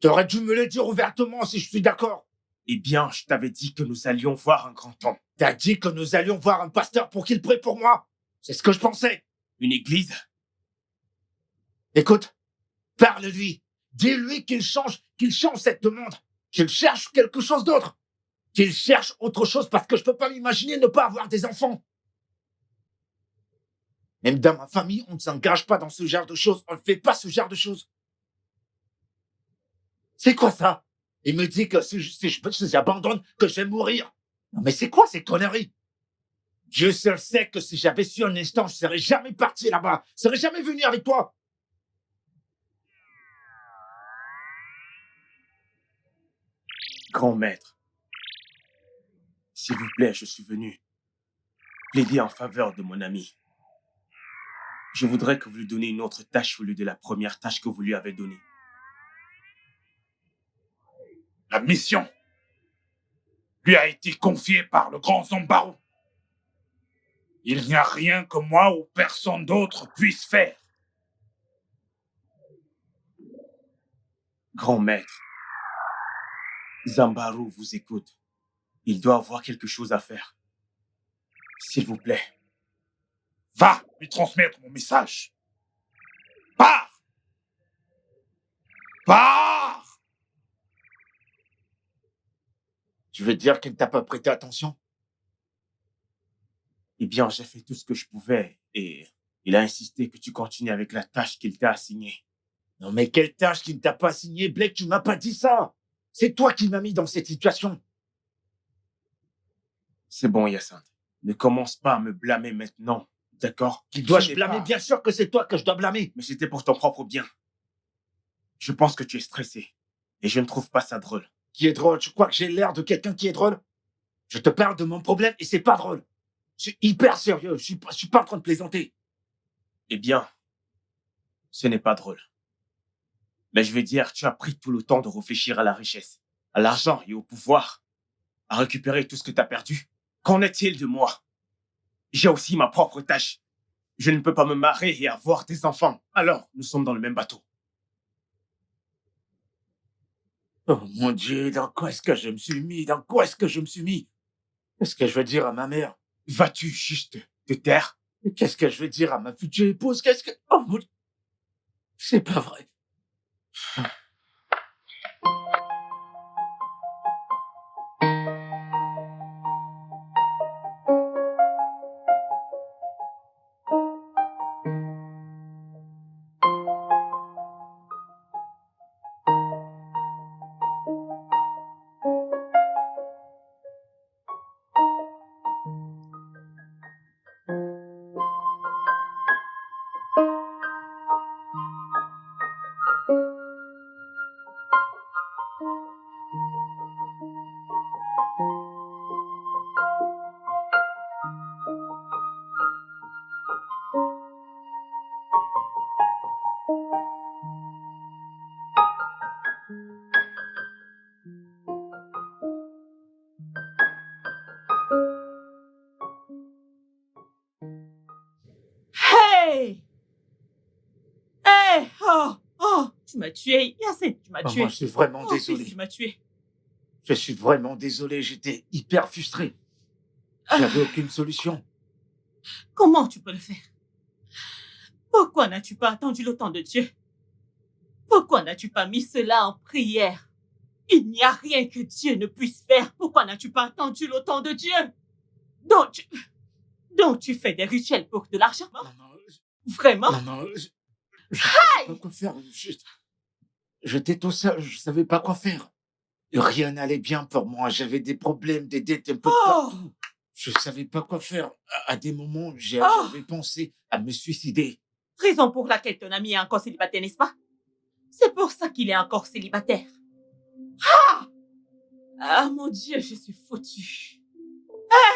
T'aurais dû me le dire ouvertement si je suis d'accord. Eh bien, je t'avais dit que nous allions voir un grand homme. T'as dit que nous allions voir un pasteur pour qu'il prie pour moi. C'est ce que je pensais. Une église? Écoute, parle-lui. Dis-lui qu'il change cette demande. Qu'il cherche quelque chose d'autre. Qu'il cherche autre chose parce que je peux pas m'imaginer ne pas avoir des enfants. Même dans ma famille, on ne s'engage pas dans ce genre de choses. On ne fait pas ce genre de choses. C'est quoi ça? Il me dit que si j'abandonne, que je vais mourir. Non mais c'est quoi ces conneries? Dieu seul sait que si j'avais su un instant, je serais jamais parti là-bas. Je serais jamais venu avec toi. Grand maître, s'il vous plaît, je suis venu plaider en faveur de mon ami. Je voudrais que vous lui donniez une autre tâche au lieu de la première tâche que vous lui avez donnée. La mission lui a été confiée par le grand Zambaro. Il n'y a rien que moi ou personne d'autre puisse faire. Grand maître, Zambarou vous écoute. Il doit avoir quelque chose à faire. S'il vous plaît. Va lui transmettre mon message. Pars! Pars! Tu veux dire qu'il ne t'a pas prêté attention? Eh bien, j'ai fait tout ce que je pouvais et il a insisté que tu continues avec la tâche qu'il t'a assignée. Non mais quelle tâche qu'il ne t'a pas assignée, Blake, tu m'as pas dit ça. C'est toi qui m'as mis dans cette situation. C'est bon, Hyacinthe. Ne commence pas à me blâmer maintenant, d'accord? Qui dois-je Ce n'est blâmer? pas- Bien sûr que c'est toi que je dois blâmer. Mais c'était pour ton propre bien. Je pense que tu es stressé et je ne trouve pas ça drôle. Qui est drôle? Tu crois que j'ai l'air de quelqu'un qui est drôle? Je te parle de mon problème et c'est pas drôle. Je suis hyper sérieux, je suis pas en train de plaisanter. Eh bien, ce n'est pas drôle. Mais je veux dire, tu as pris tout le temps de réfléchir à la richesse, à l'argent et au pouvoir, à récupérer tout ce que tu as perdu. Qu'en est-il de moi? J'ai aussi ma propre tâche. Je ne peux pas me marier et avoir des enfants. Alors, nous sommes dans le même bateau. Oh mon Dieu, dans quoi est-ce que je me suis mis? Dans quoi est-ce que je me suis mis? Qu'est-ce que je vais dire à ma mère? Vas-tu juste te taire? Et qu'est-ce que je vais dire à ma future épouse? Qu'est-ce que... Oh mon Dieu! C'est pas vrai. Hey! Hey! Oh! Oh! Tu m'as tué, Yacine, tu m'as tué. Maman, je suis vraiment Oh, fils, désolé. tu m'as tué. Je suis vraiment désolé, j'étais hyper frustré. J'avais aucune solution. Comment tu peux le faire? Pourquoi n'as-tu pas attendu le temps de Dieu? Pourquoi n'as-tu pas mis cela en prière? Il n'y a rien que Dieu ne puisse faire. Pourquoi n'as-tu pas attendu le temps de Dieu? Donc tu fais des rituels pour de l'argent? Maman, Vraiment? maman, je savais pas quoi faire. J'étais tout seul, je savais pas quoi faire. Rien n'allait bien pour moi. J'avais des problèmes, des dettes un peu Oh! partout. Je savais pas quoi faire. À des moments, j'avais pensé à me suicider. Raison pour laquelle ton ami est encore célibataire, n'est-ce pas? C'est pour ça qu'il est encore célibataire. Ah! Ah, mon Dieu, je suis foutue.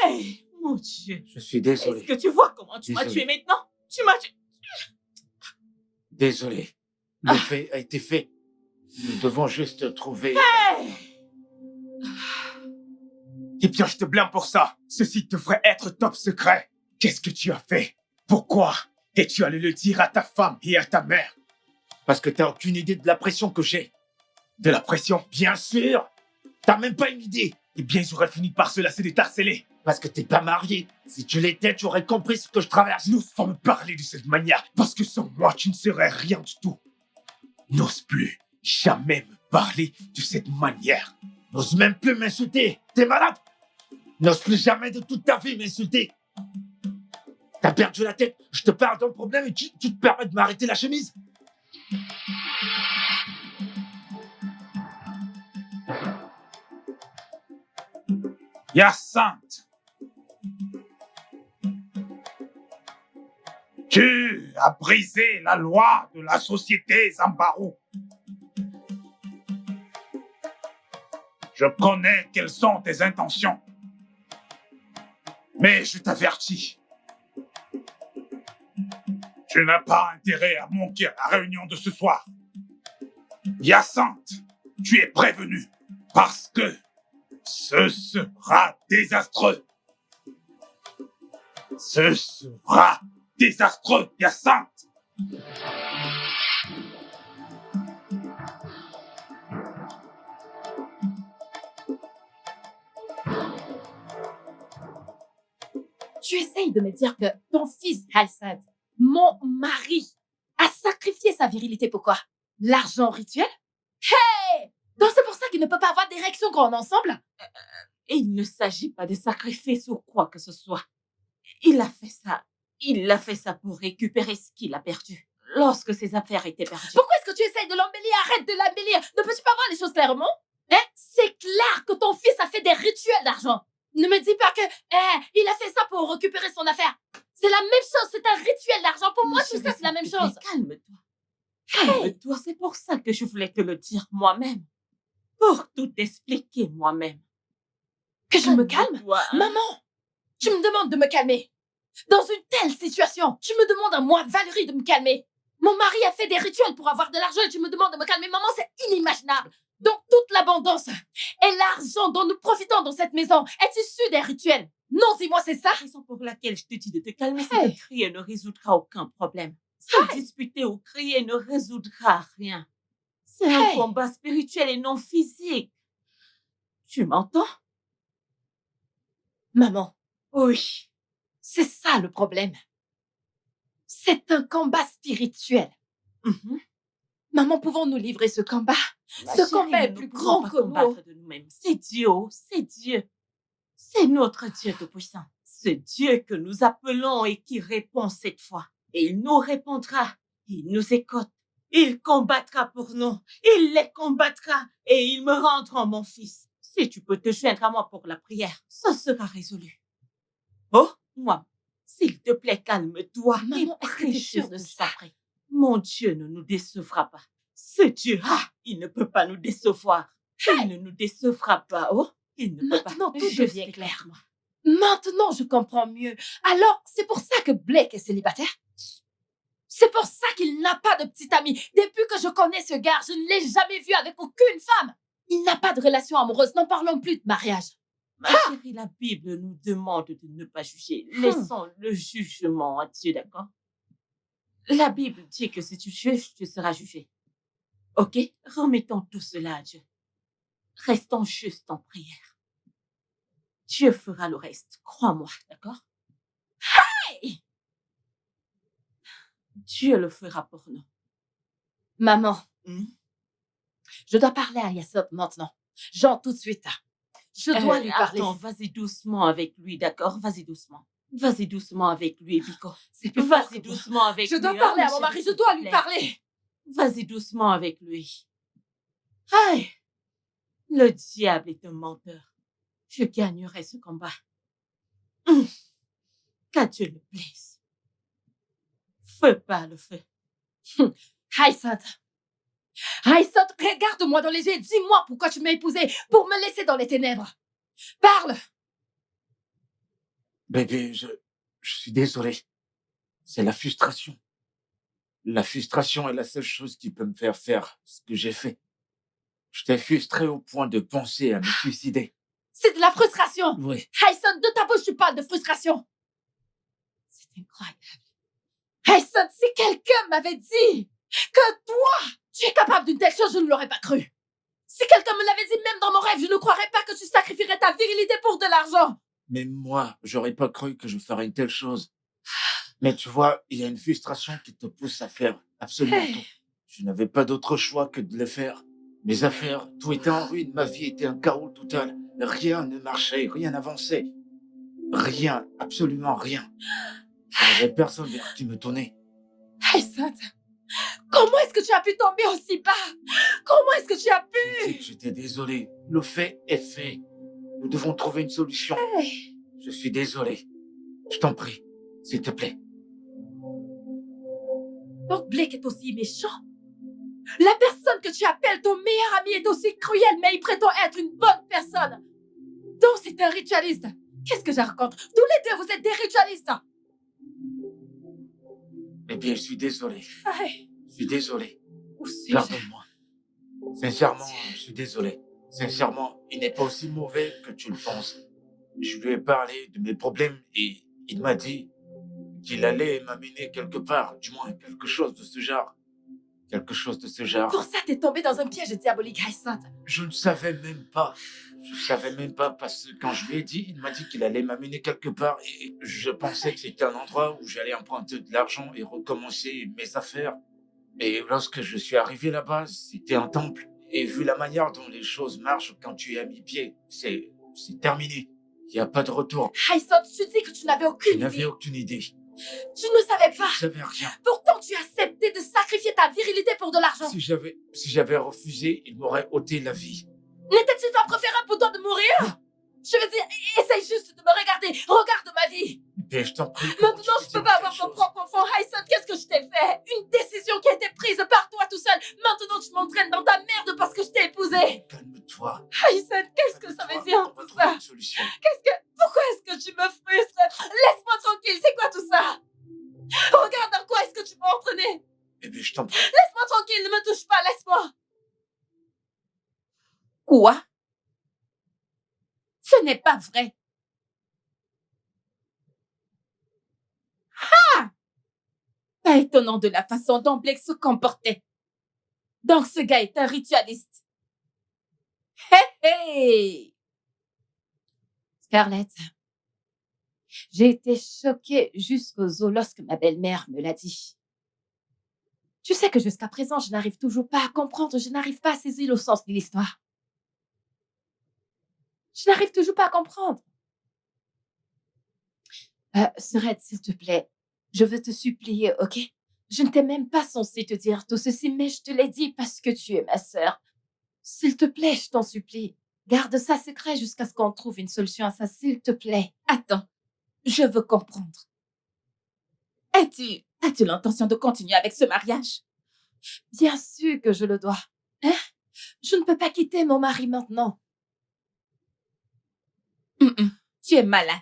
Hey! Mon Dieu. Je suis désolé. Est-ce que tu vois comment tu m'as Désolé. tué maintenant? Tu m'as tué. Désolé. Le fait a été fait. Nous devons juste trouver... Hey! Eh bien, je te blâme pour ça. Ceci devrait être top secret. Qu'est-ce que tu as fait? Pourquoi? Et tu allais le dire à ta femme et à ta mère. Parce que t'as aucune idée de la pression que j'ai. De la pression. Bien sûr. T'as même pas une idée. Eh bien, j'aurais fini par se lasser de t'harceler. Parce que t'es pas marié. Si tu l'étais, tu aurais compris ce que je traverse. N'ose pas me parler de cette manière, parce que sans moi, tu ne serais rien du tout. N'ose plus jamais me parler de cette manière. N'ose même plus m'insulter. T'es malade. N'ose plus jamais de toute ta vie m'insulter. T'as perdu la tête. Je te parle d'un problème et tu te permets de m'arrêter la chemise. Hyacinthe, tu as brisé la loi de la société Zambarou. Je connais quelles sont tes intentions. Mais je t'avertis. Tu n'as pas intérêt à manquer à la réunion de ce soir. Hyacinthe, tu es prévenu parce que ce sera désastreux. Ce sera désastreux, Hyacinthe. Tu essayes de me dire que ton fils, Haïssad, mon mari, a sacrifié sa virilité pour quoi? L'argent rituel? Hey! Donc c'est pour ça qu'il ne peut pas avoir d'érection quand on est ensemble? Il ne s'agit pas de sacrifice ou quoi que ce soit. Il a fait ça. Il a fait ça pour récupérer ce qu'il a perdu lorsque ses affaires étaient perdues. Pourquoi est-ce que tu essayes de l'embellir? Arrête de l'embellir. Ne peux-tu pas voir les choses clairement? Hein? C'est clair que ton fils a fait des rituels d'argent. Ne me dis pas que il a fait ça pour récupérer son affaire. C'est la même chose, c'est un rituel d'argent. Pour moi, tout ça, c'est la même chose. Calme-toi. Calme-toi, c'est pour ça que je voulais te le dire moi-même. Pour tout expliquer moi-même. Que je me calme? Calme-toi, hein. Maman, tu me demandes de me calmer. Dans une telle situation, tu me demandes à moi, Valérie, de me calmer. Mon mari a fait des rituels pour avoir de l'argent et tu me demandes de me calmer. Maman, c'est inimaginable. Donc, toute l'abondance et l'argent dont nous profitons dans cette maison est issue des rituels. Non, dis-moi, c'est ça? La raison pour laquelle je te dis de te calmer, c'est que crier ne résoudra aucun problème. Se disputer ou crier ne résoudra rien. C'est un combat spirituel et non physique. Tu m'entends? Maman, Oui. c'est ça le problème. C'est un combat spirituel. Mhm. Maman, pouvons-nous livrer ce combat? Ma Ce chérie, combat est nous plus ne pouvons grand pas que nous. combattre de nous-mêmes. C'est Dieu, c'est Dieu. C'est notre Dieu tout-puissant. Ce Dieu que nous appelons et qui répond cette fois. Et il nous répondra. Il nous écoute. Il combattra pour nous. Il les combattra. Et ils me rendront mon fils. Si tu peux te joindre à moi pour la prière, ça sera résolu. Oh, moi, s'il te plaît, calme-toi. Maman, et est-ce que prie t'es sûre de juste ça? après. Mon Dieu ne nous décevra pas. Ce Dieu, il ne peut pas nous décevoir. Il ne nous décevra pas, oh. Il ne peut pas. Maintenant, tout Juste devient clair. écoute-moi. Maintenant, je comprends mieux. Alors, c'est pour ça que Blake est célibataire? C'est pour ça qu'il n'a pas de petite amie. Depuis que je connais ce gars, je ne l'ai jamais vu avec aucune femme. Il n'a pas de relation amoureuse. N'en parlons plus de mariage. Ma chérie, la Bible nous demande de ne pas juger. Laissons le jugement à Dieu, d'accord? La Bible dit que si tu juges, tu seras jugé. Ok? Remettons tout cela à Dieu. Restons juste en prière. Dieu fera le reste. Crois-moi, d'accord? Hey! Dieu le fera pour nous. Maman, Hmm? je dois parler à Yassop maintenant. Genre, tout de suite. Je dois lui parler. Attends, vas-y doucement avec lui, d'accord? Vas-y doucement. Vas-y doucement avec lui, Biko. C'est plus fort Vas-y que moi. doucement avec Je lui. dois hein, parler ma à mon chérie, mari. Je s'il dois te lui plaît. parler. Vas-y doucement avec lui. Aïe, le diable est un menteur. Je gagnerai ce combat. Qu'à Dieu le plaise. Feu pas le feu. Haïssad, regarde-moi dans les yeux et dis-moi pourquoi tu m'as épousée pour me laisser dans les ténèbres. Parle. Bébé, je suis désolé. C'est la frustration. La frustration est la seule chose qui peut me faire faire ce que j'ai fait. Je t'ai frustré au point de penser à me suicider. C'est de la frustration. Oui. Haïssad, de ta bouche, tu parles de frustration. C'est incroyable. Haïssad, si quelqu'un m'avait dit que toi, tu es capable d'une telle chose, je ne l'aurais pas cru. Si quelqu'un me l'avait dit même dans mon rêve, je ne croirais pas que tu sacrifierais ta virilité pour de l'argent. Mais moi, j'aurais pas cru que je ferais une telle chose. Mais tu vois, il y a une frustration qui te pousse à faire absolument Hey. tout. Je n'avais pas d'autre choix que de le faire. Mes affaires, tout était en ruine, ma vie était un chaos total. Rien ne marchait, rien n'avançait. Rien, absolument rien. Il n'y avait personne vers qui me tourner. Haïssad, comment est-ce que tu as pu tomber aussi bas? Comment est-ce que tu as pu? J'ai dit que j'étais désolé. Le fait est fait. Nous devons trouver une solution. Hey. Je suis désolé. Je t'en prie, s'il te plaît. Donc Blake est aussi méchant. La personne que tu appelles ton meilleur ami est aussi cruelle, mais il prétend être une bonne personne. Donc c'est un ritualiste. Qu'est-ce que je raconte? Tous les deux, vous êtes des ritualistes. Eh bien, je suis désolé. Hey. Je suis désolé. Où suis-je? Pardonne-moi. Sincèrement, je suis désolé. Sincèrement, il n'est pas aussi mauvais que tu le penses. Je lui ai parlé de mes problèmes et il m'a dit qu'il allait m'amener quelque part, du moins quelque chose de ce genre. quelque chose de ce genre. Pour ça, t'es tombé dans un piège diabolique, Hyacinthe. Je ne savais même pas. Je ne savais même pas parce que quand je lui ai dit, il m'a dit qu'il allait m'amener quelque part et je pensais que c'était un endroit où j'allais emprunter de l'argent et recommencer mes affaires. Et lorsque je suis arrivé là-bas, c'était un temple. Et vu la manière dont les choses marchent quand tu y as mis pied, c'est terminé. Il n'y a pas de retour. Hyacinthe, tu dis que tu n'avais Je aucune n'avais idée. aucune idée. Tu ne savais Je pas. ne savais rien. Pourtant, tu as accepté de sacrifier ta virilité pour de l'argent. Si j'avais refusé, il m'aurait ôté la vie. N'était-il pas préférable pour toi de mourir? Je veux dire, essaye juste de me regarder. Regarde ma vie. Et je t'en prie. Maintenant, je peux pas avoir mon propre enfant. Hyacinthe, qu'est-ce que je t'ai fait? Une décision qui a été prise par toi tout seul. Maintenant, tu m'entraînes dans ta merde parce que je t'ai épousé. Calme-toi. Hyacinthe, qu'est-ce que ça veut dire On va tout trouver ça? une solution. Pourquoi est-ce que tu me frustres? Laisse-moi tranquille, c'est quoi tout ça? Regarde dans quoi est-ce que tu m'as entraîné. Eh bien, je t'en prie. Laisse-moi tranquille, ne me touche pas, laisse-moi. Quoi? Ce n'est pas vrai. Ah! Pas étonnant de la façon dont Blake se comportait. Donc ce gars est un ritualiste. Hé hé! Scarlett, j'ai été choquée jusqu'aux os lorsque ma belle-mère me l'a dit. Tu sais que jusqu'à présent, je n'arrive toujours pas à comprendre, je n'arrive pas à saisir le sens de l'histoire. Je n'arrive toujours pas à comprendre. Sorette, s'il te plaît, je veux te supplier, ok? Je ne t'ai même pas censé te dire tout ceci, mais je te l'ai dit parce que tu es ma sœur. S'il te plaît, je t'en supplie. Garde ça secret jusqu'à ce qu'on trouve une solution à ça, s'il te plaît. Attends, je veux comprendre. As-tu l'intention de continuer avec ce mariage? Bien sûr que je le dois. Hein? Je ne peux pas quitter mon mari maintenant. Tu es malade.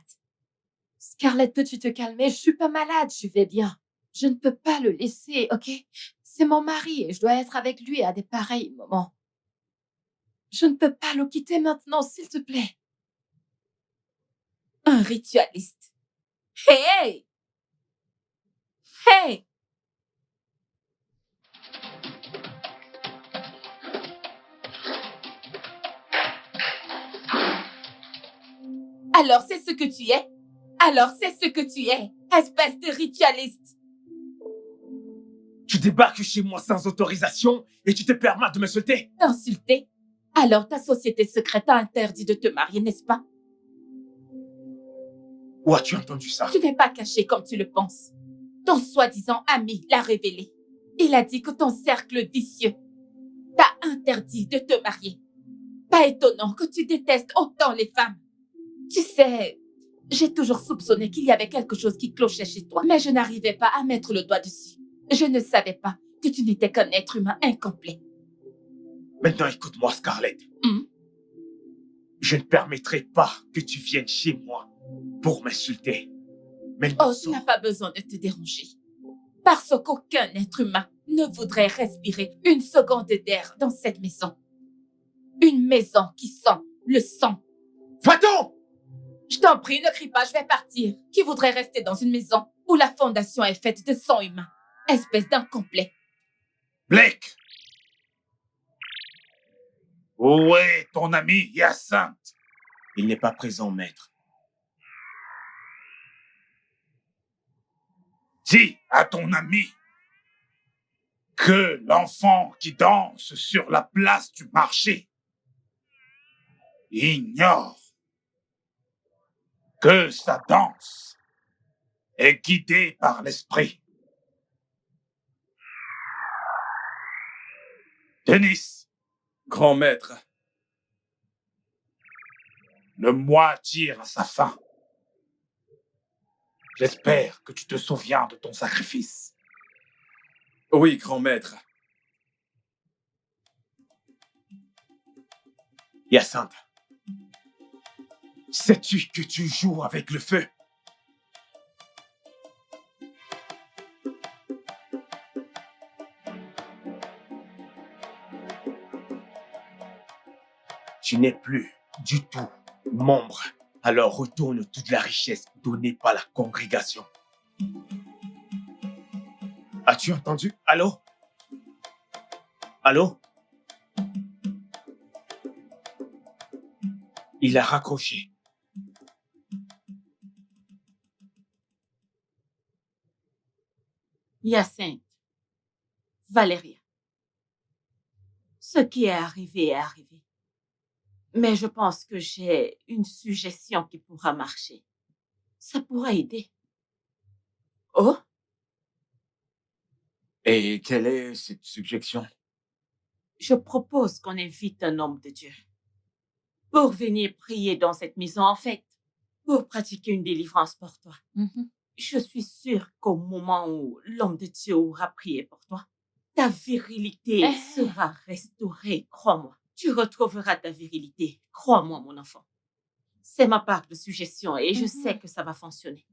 Scarlett, peux-tu te calmer? Je suis pas malade, je vais bien. Je ne peux pas le laisser, ok? C'est mon mari et je dois être avec lui à des pareils moments. Je ne peux pas le quitter maintenant, s'il te plaît. Un ritualiste. Hey! Hey! Alors c'est ce que tu es? Alors c'est ce que tu es, espèce de ritualiste. Tu débarques chez moi sans autorisation et tu te permets de m'insulter? T'insulter? Alors ta société secrète a interdit de te marier, n'est-ce pas? Où as-tu entendu ça? Tu n'es pas caché comme tu le penses. Ton soi-disant ami l'a révélé. Il a dit que ton cercle vicieux t'a interdit de te marier. Pas étonnant que tu détestes autant les femmes. Tu sais, j'ai toujours soupçonné qu'il y avait quelque chose qui clochait chez toi, mais je n'arrivais pas à mettre le doigt dessus. Je ne savais pas que tu n'étais qu'un être humain incomplet. Maintenant, écoute-moi, Scarlett. Je ne permettrai pas que tu viennes chez moi pour m'insulter. Maintenant, Oh, tu n'as pas besoin de te déranger. Parce qu'aucun être humain ne voudrait respirer une seconde d'air dans cette maison. Une maison qui sent le sang. Va-t'en! Je t'en prie, ne crie pas, je vais partir. Qui voudrait rester dans une maison où la fondation est faite de sang humain? Espèce d'incomplet. Blake! Où est ton ami Hyacinthe? Il n'est pas présent, maître. Dis à ton ami que l'enfant qui danse sur la place du marché ignore que sa danse est guidée par l'esprit. Denis, Grand maître, le mois tire à sa fin. J'espère que tu te souviens de ton sacrifice. oui, grand maître. Hyacinthe, sais-tu que tu joues avec le feu? Tu n'es plus du tout membre. Alors retourne toute la richesse donnée par la congrégation. As-tu entendu? Allô? Allô? Il a raccroché. Hyacinthe, Valéria, ce qui est arrivé. Mais je pense que j'ai une suggestion qui pourra marcher. Ça pourra aider. Oh, Et quelle est cette suggestion? je propose qu'on invite un homme de Dieu pour venir prier dans cette maison, en fait, pour pratiquer une délivrance pour toi. Je suis sûre qu'au moment où l'homme de Dieu aura prié pour toi, ta virilité sera restaurée, crois-moi. Tu retrouveras ta virilité, crois-moi, mon enfant. C'est ma part de suggestion et je sais que ça va fonctionner.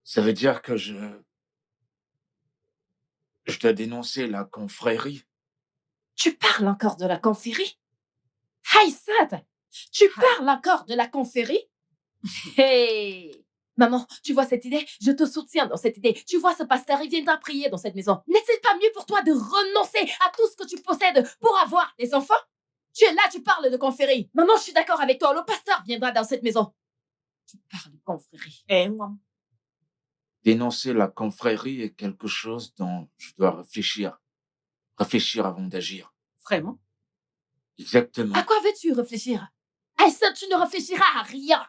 Ça veut dire que je dois dénoncer la confrérie? Tu parles encore de la confrérie? Hyacinthe, tu parles encore de la confrérie? Hey! Maman, tu vois cette idée? Je te soutiens dans cette idée. Tu vois, ce pasteur, il viendra prier dans cette maison. N'est-il pas mieux pour toi de renoncer à tout ce que tu possèdes pour avoir des enfants? Tu es là, tu parles de confrérie. Maman, je suis d'accord avec toi. Le pasteur viendra dans cette maison. Tu parles de confrérie. Et moi, Dénoncer la confrérie est quelque chose dont je dois réfléchir. Réfléchir avant d'agir. vraiment? Exactement. À quoi veux-tu réfléchir? Hyacinthe, tu ne réfléchiras à rien.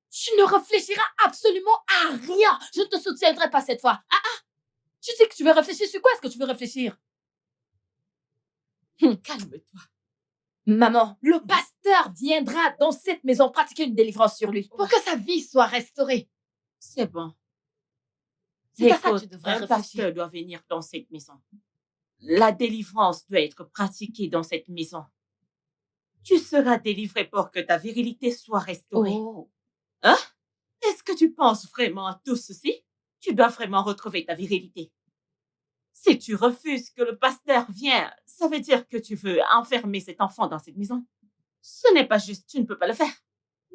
Tu ne réfléchiras absolument à rien. Je ne te soutiendrai pas cette fois. Tu sais que tu veux réfléchir sur quoi? Est-ce que tu veux réfléchir? Calme-toi. Maman, le pasteur viendra dans cette maison pratiquer une délivrance sur lui pour que sa vie soit restaurée. C'est bon. C'est à ça que Écoute, tu devrais un réfléchir. pasteur doit venir dans cette maison. La délivrance doit être pratiquée dans cette maison. Tu seras délivré pour que ta virilité soit restaurée. Oh. Est-ce que tu penses vraiment à tout ceci? Tu dois vraiment retrouver ta virilité. Si tu refuses que le pasteur vienne, ça veut dire que tu veux enfermer cet enfant dans cette maison. Ce n'est pas juste, tu ne peux pas le faire.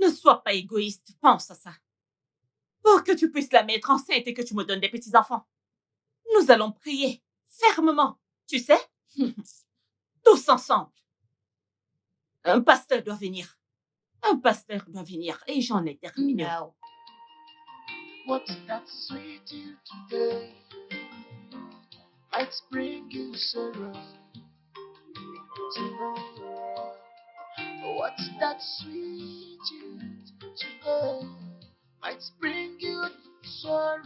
Ne sois pas égoïste, pense à ça. Pour que tu puisses la mettre enceinte et que tu me donnes des petits-enfants. Nous allons prier fermement, tu sais? Tous ensemble. Un pasteur doit venir. Un pasteur doit venir et j'en ai terminé. No. What's that sweet you today? Might bring you sorrow tomorrow. What's that sweet you today? Might bring you sorrow.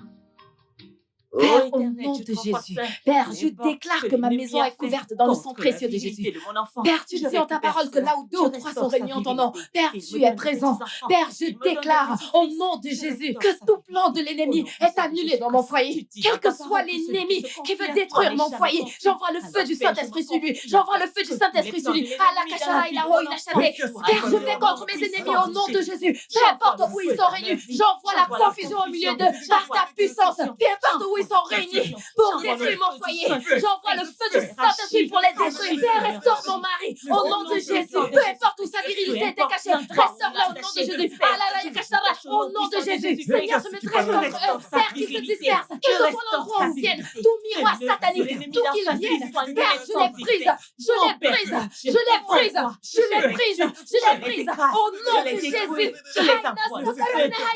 Père, au Éternel, nom je de t'envoie Jésus. ça. Père, je N'importe déclare ce que ma l'ennemi maison a est fait couverte dans le sang contre la précieux de Jésus. virilité de mon enfant. Père, tu Je dis en ta récupère parole que cela. là où deux ou Je trois restaure sont sa réunis en ton nom, virilité. Père, Il tu me es donne des présent. petits-enfants. Père, je Il me donne des déclare petits-fils. au nom de Je Jésus restaure que sa tout plan de virilité. l'ennemi Au nom est puissant de annulé dans mon Jésus-Christ, foyer. tu dis Quel dans que ta soit parole que celui l'ennemi qui se qui veut confie à toi détruire n'est mon jamais foyer, confus. j'envoie le feu du Alors, Père, Saint-Esprit je sur lui. m'en J'envoie le confie feu du que tous Saint-Esprit les sur plans lui. de À la l'ennemi dans la cachara, vie il a de oh, mon il a enfant chaté. sera Père, je annulé vais au nom contre mes ennemis puissant au de nom de Jésus. Jésus. Peu J'envoie importe le où ils feu sont dans leur réunis, vie. j'envoie la J'envoie la confusion au milieu confusion. d'eux par J'envoie ta la puissance. confusion. Peu importe où ils sont J'envoie la réunis confusion. pour J'envoie le détruire mon feu du foyer. Saint-Esprit. J'envoie le feu du Saint-Esprit pour les détruire. Père, restaure mon mari au nom de Jésus. Peu importe où sa virilité était cachée, restaure-la au nom de Jésus. Ah là là, cachara, au nom de Jésus. Seigneur, je me dresse contre eux. Père, qui se dispersent, quel que soit l'endroit où ils viennent, tout miroir satanique, d'où qu'ils viennent. Père, je les brise, je les brise, je les brise, je les brise, je les brise au nom de Jésus. Je les envoie le feu.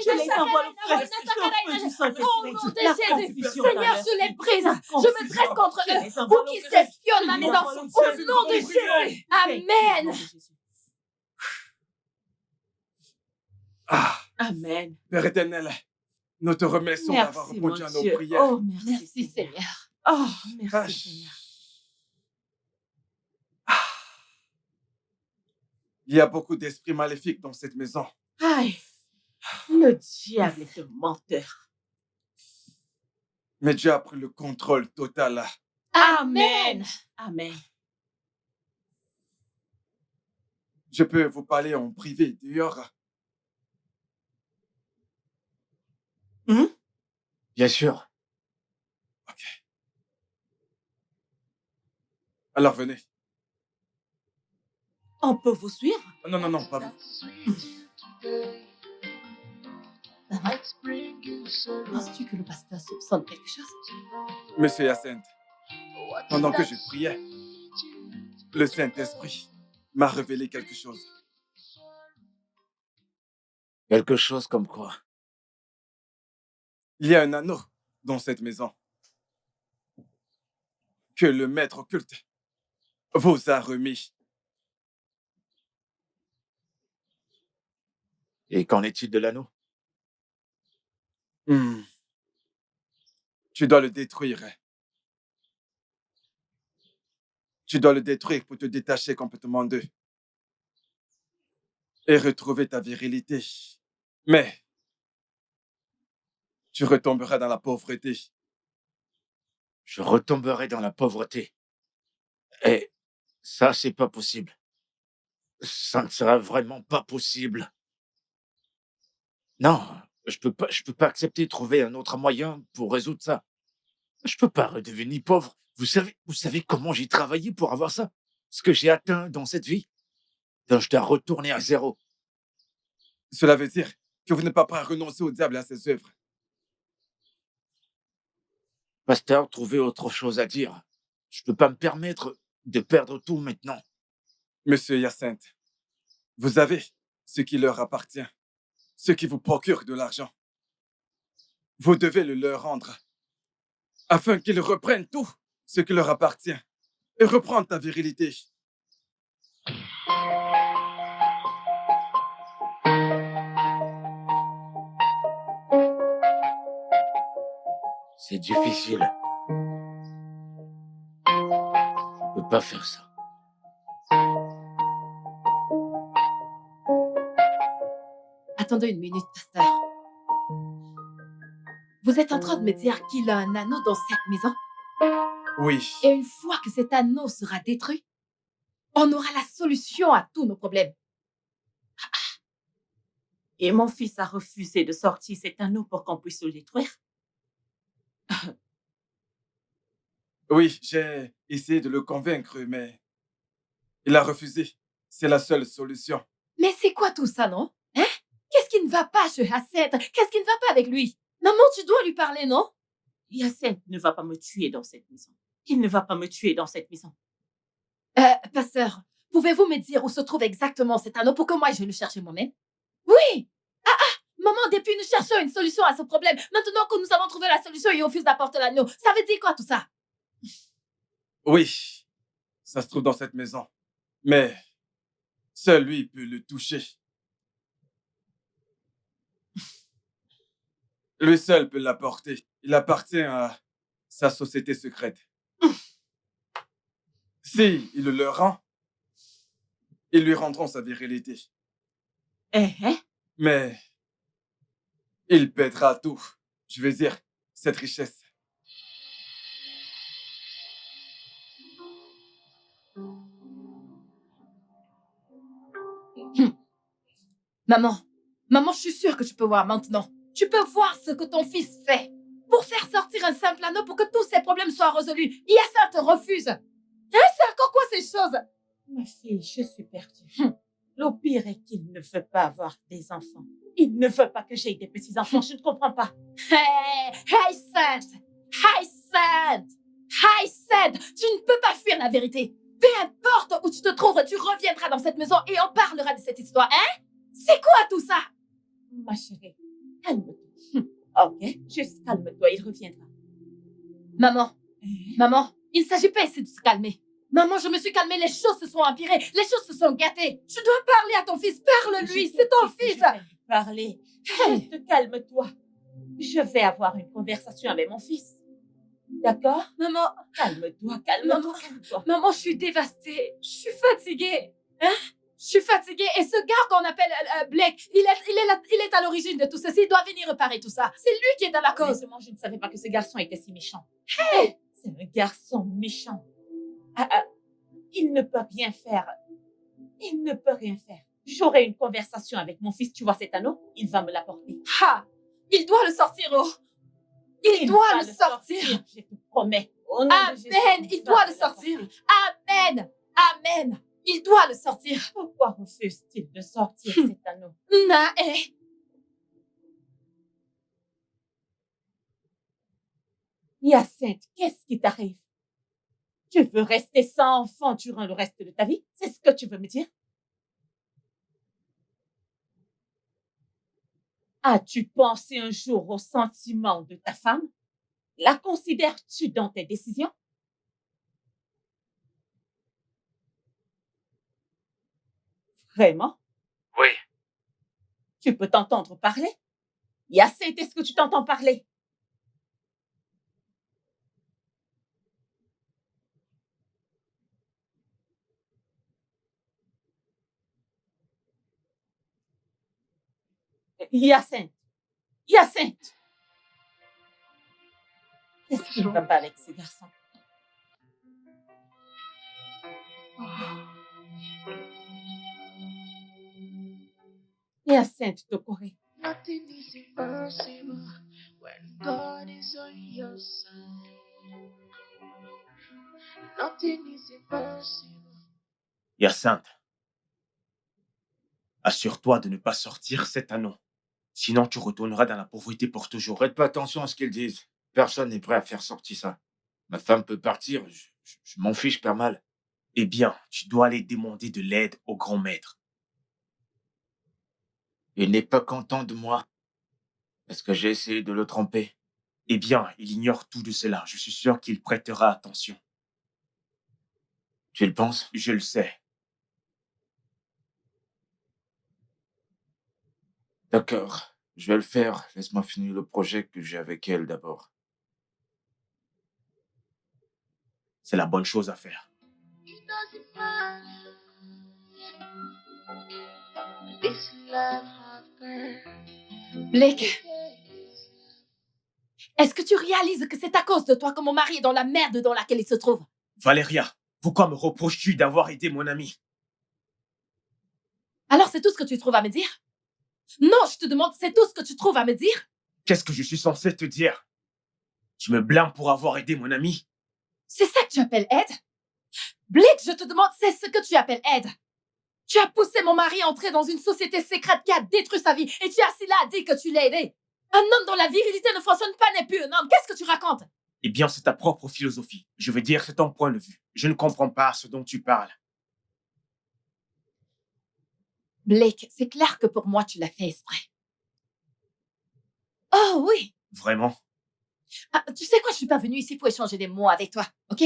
Je les envoie le feu. Le feu du Saint-Esprit. Au nom de La Jésus, confusion Seigneur, dans leur je les vie. brise, La je me confusion. dresse contre Je eux, les envoie pour le qu'ils feu. s'espionnent ma Je maison, les envoie le au feu. nom de Jésus. Amen. Ah, Amen. Père éternel, nous te remercions d'avoir Merci, mon répondu à nos Dieu. prières. Oh, merci, Merci Seigneur. Seigneur. Oh, Ah, merci, Seigneur. Il y a beaucoup d'esprits maléfiques dans cette maison. Aïe, le diable est un menteur. Mais Dieu a pris le contrôle total. Amen. Amen. Je peux vous parler en privé dehors. Bien sûr. Alors venez. On peut vous suivre? Non, non, non, pas vous. Penses-tu que le pasteur soupçonne quelque chose? Monsieur Hyacinthe, Pendant que je priais, le Saint-Esprit m'a révélé quelque chose. Quelque chose comme quoi? Il y a un anneau dans cette maison que le maître occulte vous a remis. Et qu'en est-il de l'anneau? Tu dois le détruire. Tu dois le détruire pour te détacher complètement d'eux et retrouver ta virilité. Mais tu retomberas dans la pauvreté. Je retomberai dans la pauvreté. Et ça, c'est pas possible. Ça ne sera vraiment pas possible. Non, je peux pas accepter de trouver un autre moyen pour résoudre ça. Je peux pas redevenir pauvre. Vous savez comment j'ai travaillé pour avoir ça? Ce que j'ai atteint dans cette vie? Donc, je dois retourner à zéro. Cela veut dire que vous n'êtes pas prêt à renoncer au diable et à ses œuvres. Pasteur, trouvez autre chose à dire. Je peux pas me permettre de perdre tout maintenant. Monsieur Hyacinthe, vous avez ce qui leur appartient, ce qui vous procure de l'argent. Vous devez le leur rendre afin qu'ils reprennent tout ce qui leur appartient et reprendre ta virilité. C'est difficile. Je peux pas faire ça. Attendez une minute, pasteur. Vous êtes en train de me dire qu'il a un anneau dans cette maison? Oui. Et une fois que cet anneau sera détruit, on aura la solution à tous nos problèmes. Et mon fils a refusé de sortir cet anneau pour qu'on puisse le détruire. Oui, j'ai essayé de le convaincre, mais il a refusé. C'est la seule solution. Mais c'est quoi tout ça, non? Hein? Qu'est-ce qui ne va pas chez Hyacinthe? Qu'est-ce qui ne va pas avec lui? Maman, tu dois lui parler, non? Hyacinthe ne va pas me tuer dans cette maison. Il ne va pas me tuer dans cette maison. Pasteur, pouvez-vous me dire où se trouve exactement cet anneau pour que moi je le cherche moi-même? Oui! Maman, depuis nous cherchons une solution à ce problème. Maintenant que nous avons trouvé la solution, il refuse d'apporter l'anneau. Ça veut dire quoi tout ça? Oui, ça se trouve dans cette maison. Mais seul lui peut le toucher. Lui seul peut l'apporter. Il appartient à sa société secrète. Si il le leur rend, ils lui rendront sa virilité. Mais il pètera tout. Je veux dire, cette richesse. Maman, je suis sûre que tu peux voir maintenant. Tu peux voir ce que ton fils fait pour faire sortir un simple anneau pour que tous ces problèmes soient résolus. Hyacinthe te refuse. Hein, c'est encore quoi ces choses? Ma fille, je suis perdue. Le pire est qu'il ne veut pas avoir des enfants. Il ne veut pas que j'aie des petits-enfants. Je ne comprends pas. Hyacinthe! Tu ne peux pas fuir la vérité. Peu importe où tu te trouves, tu reviendras dans cette maison et on parlera de cette histoire, hein? C'est quoi tout ça? Ma chérie, calme-toi. Ok, juste calme-toi, il reviendra. Maman, il ne s'agit pas ici de se calmer. Maman, je me suis calmée, les choses se sont empirées, les choses se sont gâtées. Tu dois parler à ton fils, parle-lui, c'est ton fils. Je vais lui parler. Juste calme-toi. Je vais avoir une conversation avec mon fils. D'accord? Maman, calme-toi. Maman, je suis dévastée, je suis fatiguée. Hein? Je suis fatiguée et ce gars qu'on appelle Blake, il est à l'origine de tout ceci, il doit venir réparer tout ça. C'est lui qui est dans la cause. Honnêtement, je ne savais pas que ce garçon était si méchant. Hey! C'est un garçon méchant. Il ne peut rien faire. Il ne peut rien faire. J'aurai une conversation avec mon fils. Tu vois cet anneau? Il va me l'apporter. Il doit le sortir, oh! Il doit le sortir. Je te promets. Amen. Il doit le sortir. Amen. Il doit le sortir. Pourquoi refuse-t-il de sortir cet anneau? Hyacinthe, qu'est-ce qui t'arrive? Tu veux rester sans enfant durant le reste de ta vie? C'est ce que tu veux me dire? As-tu pensé un jour aux sentiments de ta femme? La considères-tu dans tes décisions? Vraiment? Oui. Tu peux t'entendre parler? Hyacinthe, est-ce que tu t'entends parler? Hyacinthe! Hyacinthe! Qu'est-ce qui ne va pas avec ces garçons? Hyacinthe Tokoré. Nothing is impossible when God is on your side. Nothing is impossible. Hyacinthe, assure-toi de ne pas sortir cet anneau. Sinon, tu retourneras dans la pauvreté pour toujours. Prête pas attention à ce qu'ils disent. Personne n'est prêt à faire sortir ça. Ma femme peut partir, je m'en fiche pas mal. Eh bien, tu dois aller demander de l'aide au grand maître. Il n'est pas content de moi. Est-ce que j'ai essayé de le tromper? Eh bien, il ignore tout de cela. Je suis sûr qu'il prêtera attention. Tu le penses? Je le sais. D'accord, je vais le faire. Laisse-moi finir le projet que j'ai avec elle d'abord. C'est la bonne chose à faire. It doesn't matter. This love has burned. Blake, est-ce que tu réalises que c'est à cause de toi que mon mari est dans la merde dans laquelle il se trouve? Valéria, pourquoi me reproches-tu d'avoir aidé mon ami? Alors c'est tout ce que tu trouves à me dire? Non, je te demande, c'est tout ce que tu trouves à me dire? Qu'est-ce que je suis censé te dire? Tu me blâmes pour avoir aidé mon ami? C'est ça que tu appelles aide? Blake, je te demande, c'est ce que tu appelles aide? Tu as poussé mon mari à entrer dans une société secrète qui a détruit sa vie et tu es assis là à dire que tu l'as aidé. Un homme dont la virilité ne fonctionne pas n'est plus un homme. Qu'est-ce que tu racontes? Eh bien, c'est ta propre philosophie. Je veux dire, c'est ton point de vue. Je ne comprends pas ce dont tu parles. Blake, c'est clair que pour moi, tu l'as fait exprès. Oh oui! Vraiment? Ah, tu sais quoi, je suis pas venue ici pour échanger des mots avec toi, ok?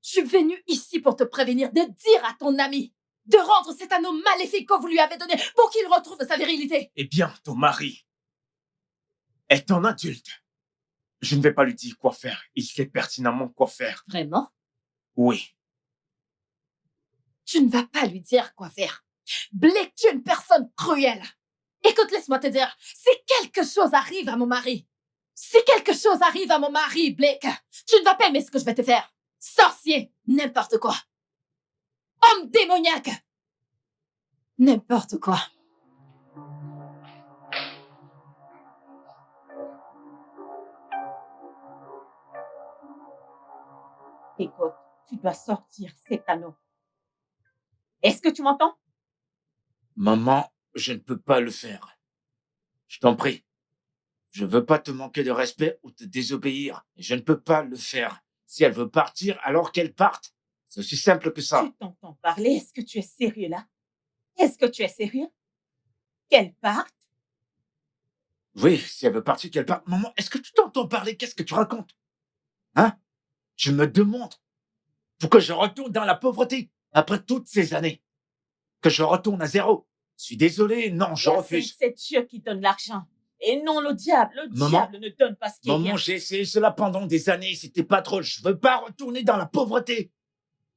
Je suis venue ici pour te prévenir de dire à ton ami de rendre cet anneau maléfique que vous lui avez donné pour qu'il retrouve sa virilité. Eh bien, ton mari est un adulte. Je ne vais pas lui dire quoi faire. Il sait pertinemment quoi faire. Vraiment? Oui. Tu ne vas pas lui dire quoi faire. Blake, tu es une personne cruelle. Écoute, laisse-moi te dire, si quelque chose arrive à mon mari, Blake, tu ne vas pas aimer ce que je vais te faire. Sorcier, n'importe quoi. Homme démoniaque, n'importe quoi. Écoute, tu dois sortir cet anneau. Est-ce que tu m'entends? Maman, je ne peux pas le faire. Je t'en prie. Je veux pas te manquer de respect ou te désobéir. Je ne peux pas le faire. Si elle veut partir, alors qu'elle parte. C'est aussi simple que ça. Tu t'entends parler? Est-ce que tu es sérieux là? Est-ce que tu es sérieux? Qu'elle parte? Oui, si elle veut partir, qu'elle parte. Maman, est-ce que tu t'entends parler? Qu'est-ce que tu racontes? Hein? Tu me demandes pour que je retourne dans la pauvreté après toutes ces années. Que je retourne à zéro. Je suis désolé, non, je refuse. C'est Dieu qui donne l'argent. Et non le diable. Le diable ne donne pas ce qu'il y a. Maman, j'ai essayé cela pendant des années. C'était pas drôle. Je veux pas retourner dans la pauvreté.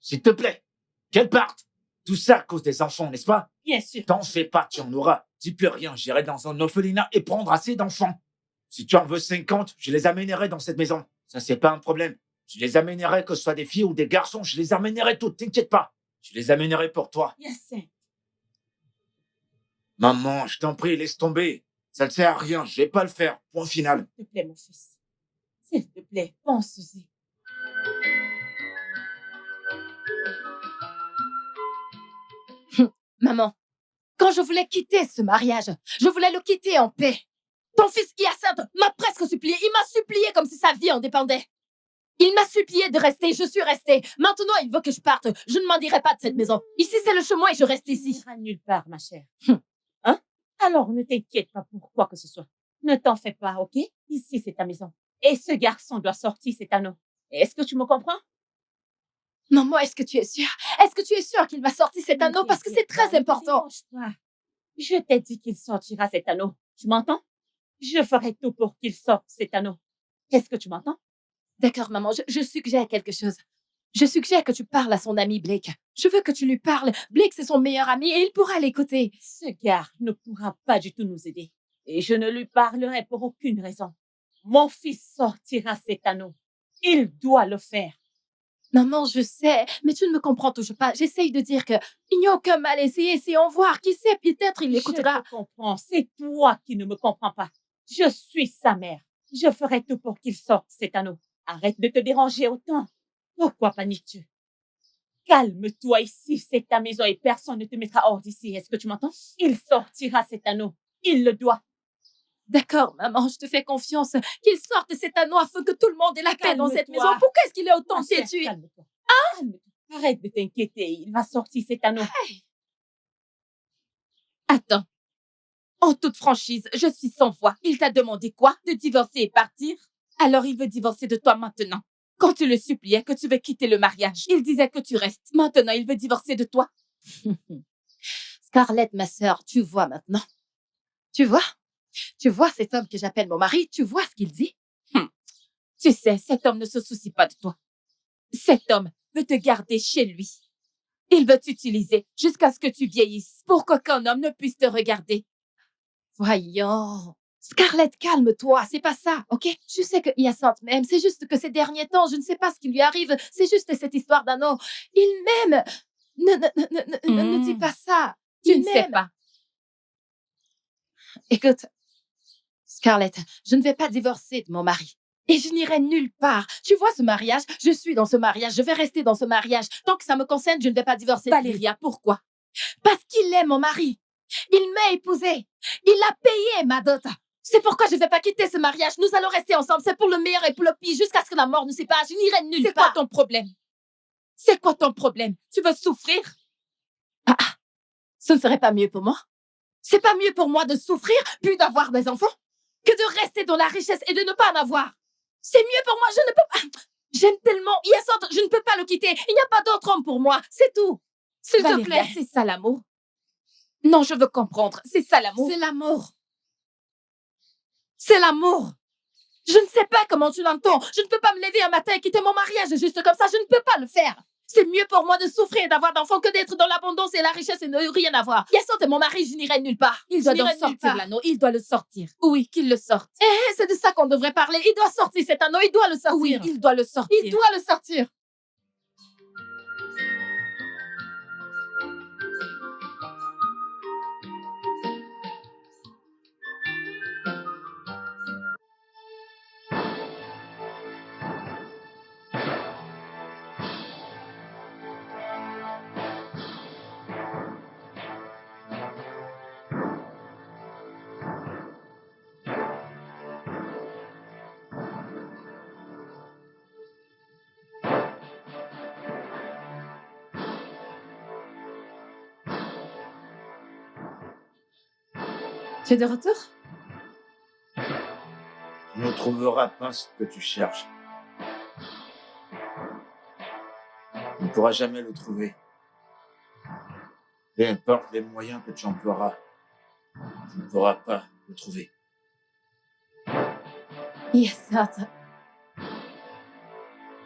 S'il te plaît, qu'elle parte. Tout ça à cause des enfants, n'est-ce pas? Bien sûr. T'en fais pas, tu en auras. Dis plus rien, j'irai dans un orphelinat et prendre assez d'enfants. Si tu en veux 50, je les amènerai dans cette maison. Ça, c'est pas un problème. Je les amènerai, que ce soit des filles ou des garçons, je les amènerai toutes, t'inquiète pas. Je les amènerai pour toi. Hyacinthe. Maman, je t'en prie, laisse tomber. Ça ne sert à rien, je vais pas le faire. Point final. S'il te plaît, mon fils. S'il te plaît, pense-y. Maman, quand je voulais quitter ce mariage, je voulais le quitter en paix. Ton fils Hyacinthe m'a presque supplié. Il m'a supplié comme si sa vie en dépendait. Il m'a supplié de rester, je suis restée. Maintenant, il veut que je parte. Je ne m'en dirai pas de cette maison. Ici, c'est le chemin et je reste Tu ici. n'iras nulle part, ma chère. Hein? Alors, ne t'inquiète pas pour quoi que ce soit. Ne t'en fais pas, ok? Ici, c'est ta maison. Et ce garçon doit sortir cet anneau. Est-ce que tu me comprends? Maman, est-ce que tu es sûre? Est-ce que tu es sûre qu'il va sortir cet anneau? Parce que c'est très important. Je t'ai dit qu'il sortira cet anneau. Tu m'entends? Je ferai tout pour qu'il sorte cet anneau. Est-ce que tu m'entends? D'accord, maman, je suggère quelque chose. Je suggère que tu parles à son ami Blake. Je veux que tu lui parles. Blake, c'est son meilleur ami et il pourra l'écouter. Ce gars ne pourra pas du tout nous aider. Et je ne lui parlerai pour aucune raison. Mon fils sortira cet anneau. Il doit le faire. Maman, je sais, mais tu ne me comprends toujours pas. J'essaye de dire que il n'y a aucun mal à essayer. Essayons voir. Qui sait, peut-être il l'écoutera. Je te comprends. C'est toi qui ne me comprends pas. Je suis sa mère. Je ferai tout pour qu'il sorte cet anneau. Arrête de te déranger autant. Pourquoi paniques-tu? Calme-toi ici, c'est ta maison et personne ne te mettra hors d'ici. Est-ce que tu m'entends? Il sortira cet anneau. Il le doit. D'accord, maman, je te fais confiance. Qu'il sorte cet anneau afin que tout le monde ait la paix dans cette Calme-toi. maison. Pourquoi est-ce qu'il est autant Ma chère, têtu? calme-toi. Calme-toi. Arrête de t'inquiéter. Il va sortir cet anneau. Attends. En toute franchise, je suis sans voix. Il t'a demandé quoi? De divorcer et partir? Alors il veut divorcer de toi maintenant. Quand tu le suppliais que tu veux quitter le mariage, il disait que tu restes. Maintenant, il veut divorcer de toi. Scarlett, ma sœur, tu vois maintenant. Tu vois? Tu vois cet homme que j'appelle mon mari? Tu vois ce qu'il dit? Tu sais, cet homme ne se soucie pas de toi. Cet homme veut te garder chez lui. Il veut t'utiliser jusqu'à ce que tu vieillisses pour qu'aucun homme ne puisse te regarder. Voyons. Scarlett, calme-toi, c'est pas ça, ok? Je sais que Hyacinthe m'aime, c'est juste que ces derniers temps, je ne sais pas ce qui lui arrive, c'est juste cette histoire d'anneau. Il m'aime. Ne dis pas ça. Tu Il ne sais m'aime. pas. Écoute, Scarlett, je ne vais pas divorcer de mon mari. Et je n'irai nulle part. Tu vois ce mariage? Je suis dans ce mariage. Je vais rester dans ce mariage. Tant que ça me concerne, je ne vais pas divorcer de lui. Valéria, pourquoi? Parce qu'il est mon mari. Il m'a épousée. Il a payé ma dot. C'est pourquoi je ne vais pas quitter ce mariage. Nous allons rester ensemble. C'est pour le meilleur et pour le pire jusqu'à ce que la mort nous sépare. Je n'irai nulle C'est part. quoi ton problème? C'est quoi ton problème? Tu veux souffrir? Ce ne serait pas mieux pour moi? C'est pas mieux pour moi de souffrir puis d'avoir des enfants que de rester dans la richesse et de ne pas en avoir. C'est mieux pour moi, je ne peux pas. J'aime tellement Hyacinthe, je ne peux pas le quitter. Il n'y a pas d'autre homme pour moi, c'est tout. S'il te Valéria, plaît. c'est ça l'amour? Non, je veux comprendre. C'est ça l'amour? C'est l'amour. C'est l'amour. Je ne sais pas comment tu l'entends. Je ne peux pas me lever un matin et quitter mon mariage juste comme ça. Je ne peux pas le faire. C'est mieux pour moi de souffrir et d'avoir d'enfants que d'être dans l'abondance et la richesse et ne rien avoir. Hyacinthe est mon mari, je n'irai nulle part. Il doit Je donc n'irai nulle sortir part. l'anneau. Il doit le sortir. Oui, qu'il le sorte. C'est de ça qu'on devrait parler. Il doit sortir cet anneau, il doit le sortir. Oui, il doit le sortir. Il doit le sortir. Tu es de retour? Tu ne trouveras pas ce que tu cherches. Tu ne pourras jamais le trouver. Peu importe les moyens que tu emploieras, tu ne pourras pas le trouver. Hyacinthe.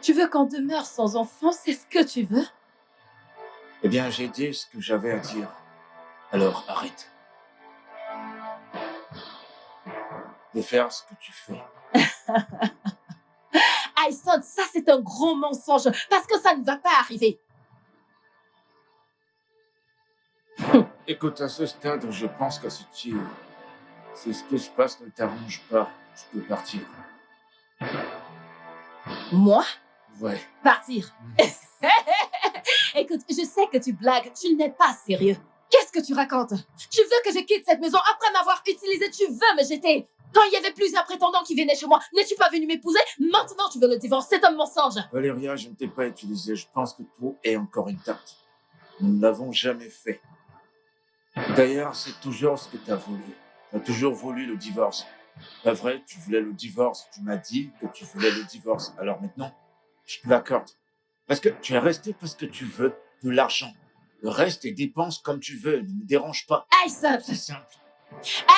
Tu veux qu'on demeure sans enfant? C'est ce que tu veux? Eh bien, j'ai dit ce que j'avais à dire. Alors, arrête de faire ce que tu fais. Hyacinthe, ça c'est un gros mensonge parce que ça ne va pas arriver. Écoute, à ce stade, je pense qu'à ce tir, si ce qui se passe ne t'arrange pas, tu peux partir. Moi? Ouais. Partir. Écoute, je sais que tu blagues, tu n'es pas sérieux. Qu'est-ce que tu racontes? Tu veux que je quitte cette maison après m'avoir utilisé, tu veux me jeter? Quand il y avait plusieurs prétendants qui venaient chez moi, n'es-tu pas venu m'épouser? Maintenant, tu veux le divorce. C'est un mensonge. Valéria, je ne t'ai pas utilisé. Je pense que tout est encore intact. Nous ne l'avons jamais fait. D'ailleurs, c'est toujours ce que tu as voulu. Tu as toujours voulu le divorce. Pas vrai, tu voulais le divorce. Tu m'as dit que tu voulais le divorce. Alors maintenant, je te l'accorde. Parce que tu es resté parce que tu veux de l'argent. Le reste, dépense comme tu veux. Ne me dérange pas. Aïssat! C'est simple.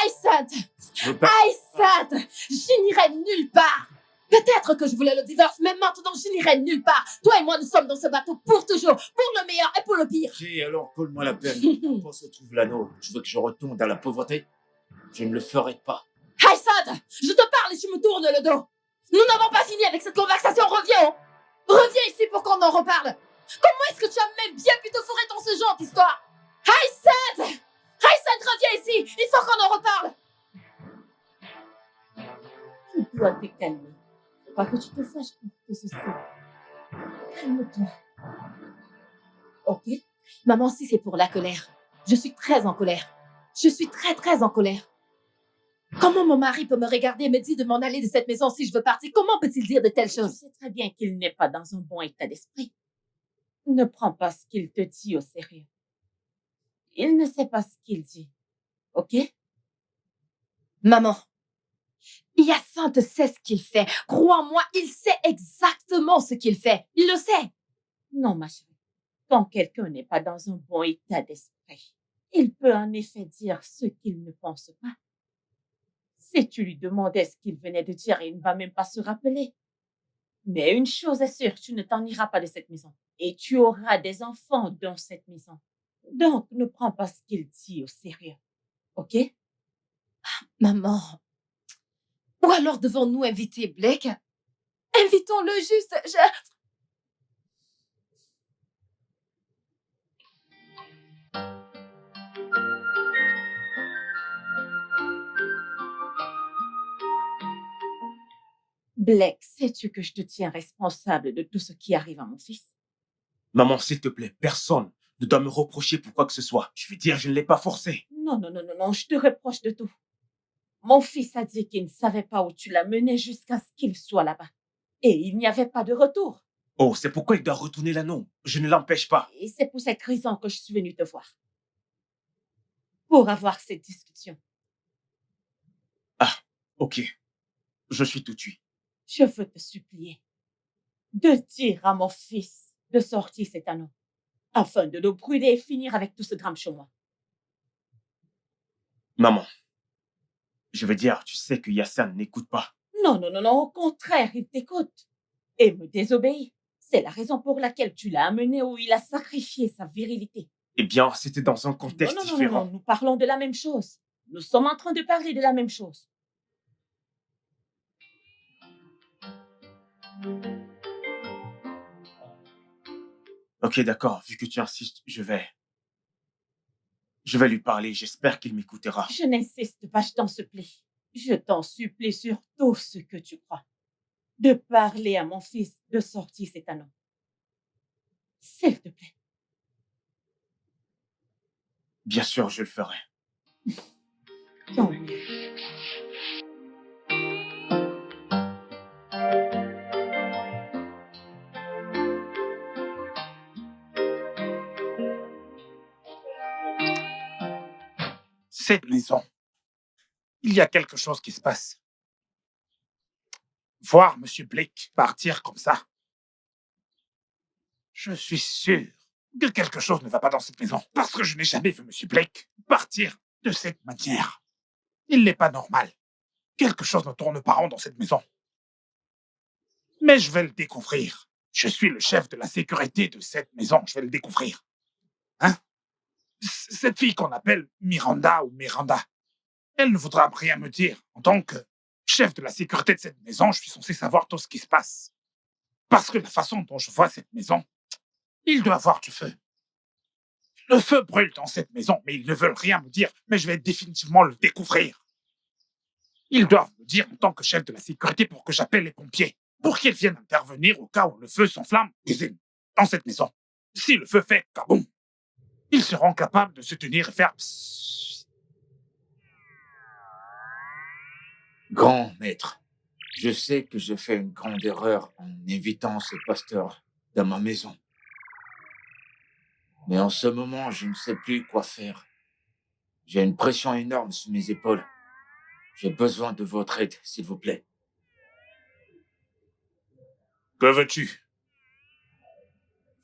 Aïssat! Tu veux pas... Aïssat! Je n'irai nulle part. Peut-être que je voulais le divorce, mais maintenant je n'irai nulle part. Toi et moi, nous sommes dans ce bateau pour toujours, pour le meilleur et pour le pire. Ok, alors colle-moi la peine. Quand se trouve l'anneau, tu veux que je retourne dans la pauvreté? Je ne le ferai pas. Aïssat! Je te parle et tu me tournes le dos. Nous n'avons pas fini avec cette conversation, reviens! Reviens ici pour qu'on en reparle. Comment est-ce que tu as même bien pu te fourrer dans ce genre d'histoire? Aïssat! Aïssat, reviens ici! Il faut qu'on en reparle! Tu dois te calmer. Faut pas que tu te fâches pour que ceci. Calme-toi. Ok? Maman, si c'est pour la colère, je suis très en colère. Je suis très, très en colère. Comment mon mari peut me regarder et me dire de m'en aller de cette maison si je veux partir? Comment peut-il dire de telles Je choses? sais très bien qu'il n'est pas dans un bon état d'esprit. Ne prends pas ce qu'il te dit au sérieux. Il ne sait pas ce qu'il dit. Ok? Maman, Hyacinthe sait ce qu'il fait. Crois-moi, il sait exactement ce qu'il fait. Il le sait. Non, ma chérie. Quand quelqu'un n'est pas dans un bon état d'esprit, il peut en effet dire ce qu'il ne pense pas. Si tu lui demandais ce qu'il venait de dire, il ne va même pas se rappeler. Mais une chose est sûre, tu ne t'en iras pas de cette maison. Et tu auras des enfants dans cette maison. Donc, ne prends pas ce qu'il dit au sérieux. Ok? Maman. Ou alors devons-nous inviter Blake? Invitons-le juste. Blake, sais-tu que je te tiens responsable de tout ce qui arrive à mon fils? Maman, s'il te plaît, personne ne doit me reprocher pour quoi que ce soit. Je veux dire, je ne l'ai pas forcé. Non, non, non, non, non, je te reproche de tout. Mon fils a dit qu'il ne savait pas où tu l'as mené jusqu'à ce qu'il soit là-bas. Et il n'y avait pas de retour. Oh, c'est pourquoi il doit retourner l'anneau. Je ne l'empêche pas. Et c'est pour cette raison que je suis venue te voir. Pour avoir cette discussion. Ah, ok. Je suis tout oui. Je veux te supplier de dire à mon fils de sortir cet anneau afin de le brûler et finir avec tout ce drame chez moi. Maman, je veux dire, tu sais que Yassan n'écoute pas. Non, non, non, non, au contraire, il t'écoute et me désobéit. C'est la raison pour laquelle tu l'as amené où il a sacrifié sa virilité. Eh bien, c'était dans un contexte non, différent. Non, nous parlons de la même chose. Nous sommes en train de parler de la même chose. Ok, d'accord, vu que tu insistes, je vais lui parler. J'espère qu'il m'écoutera. Je n'insiste pas, je t'en supplie. Je t'en supplie sur tout ce que tu crois. De parler à mon fils de sortir cet anneau. S'il te plaît. Bien sûr, je le ferai. Tant mieux. Cette maison, il y a quelque chose qui se passe. Voir M. Blake partir comme ça, je suis sûr que quelque chose ne va pas dans cette maison. Parce que je n'ai jamais vu M. Blake partir de cette manière. Il n'est pas normal. Quelque chose ne tourne pas rond dans cette maison. Mais je vais le découvrir. Je suis le chef de la sécurité de cette maison. Je vais le découvrir. Hein? Cette fille qu'on appelle Miranda ou Miranda, elle ne voudra rien me dire. En tant que chef de la sécurité de cette maison, je suis censé savoir tout ce qui se passe. Parce que la façon dont je vois cette maison, il doit avoir du feu. Le feu brûle dans cette maison, mais ils ne veulent rien me dire, mais je vais définitivement le découvrir. Ils doivent me dire en tant que chef de la sécurité pour que j'appelle les pompiers, pour qu'ils viennent intervenir au cas où le feu s'enflamme dans cette maison. Si le feu fait kaboum, ils seront capables de se tenir et faire psst. Grand maître, je sais que j'ai fait une grande erreur en invitant ce pasteur dans ma maison. Mais en ce moment, je ne sais plus quoi faire. J'ai une pression énorme sur mes épaules. J'ai besoin de votre aide, s'il vous plaît. Que veux-tu?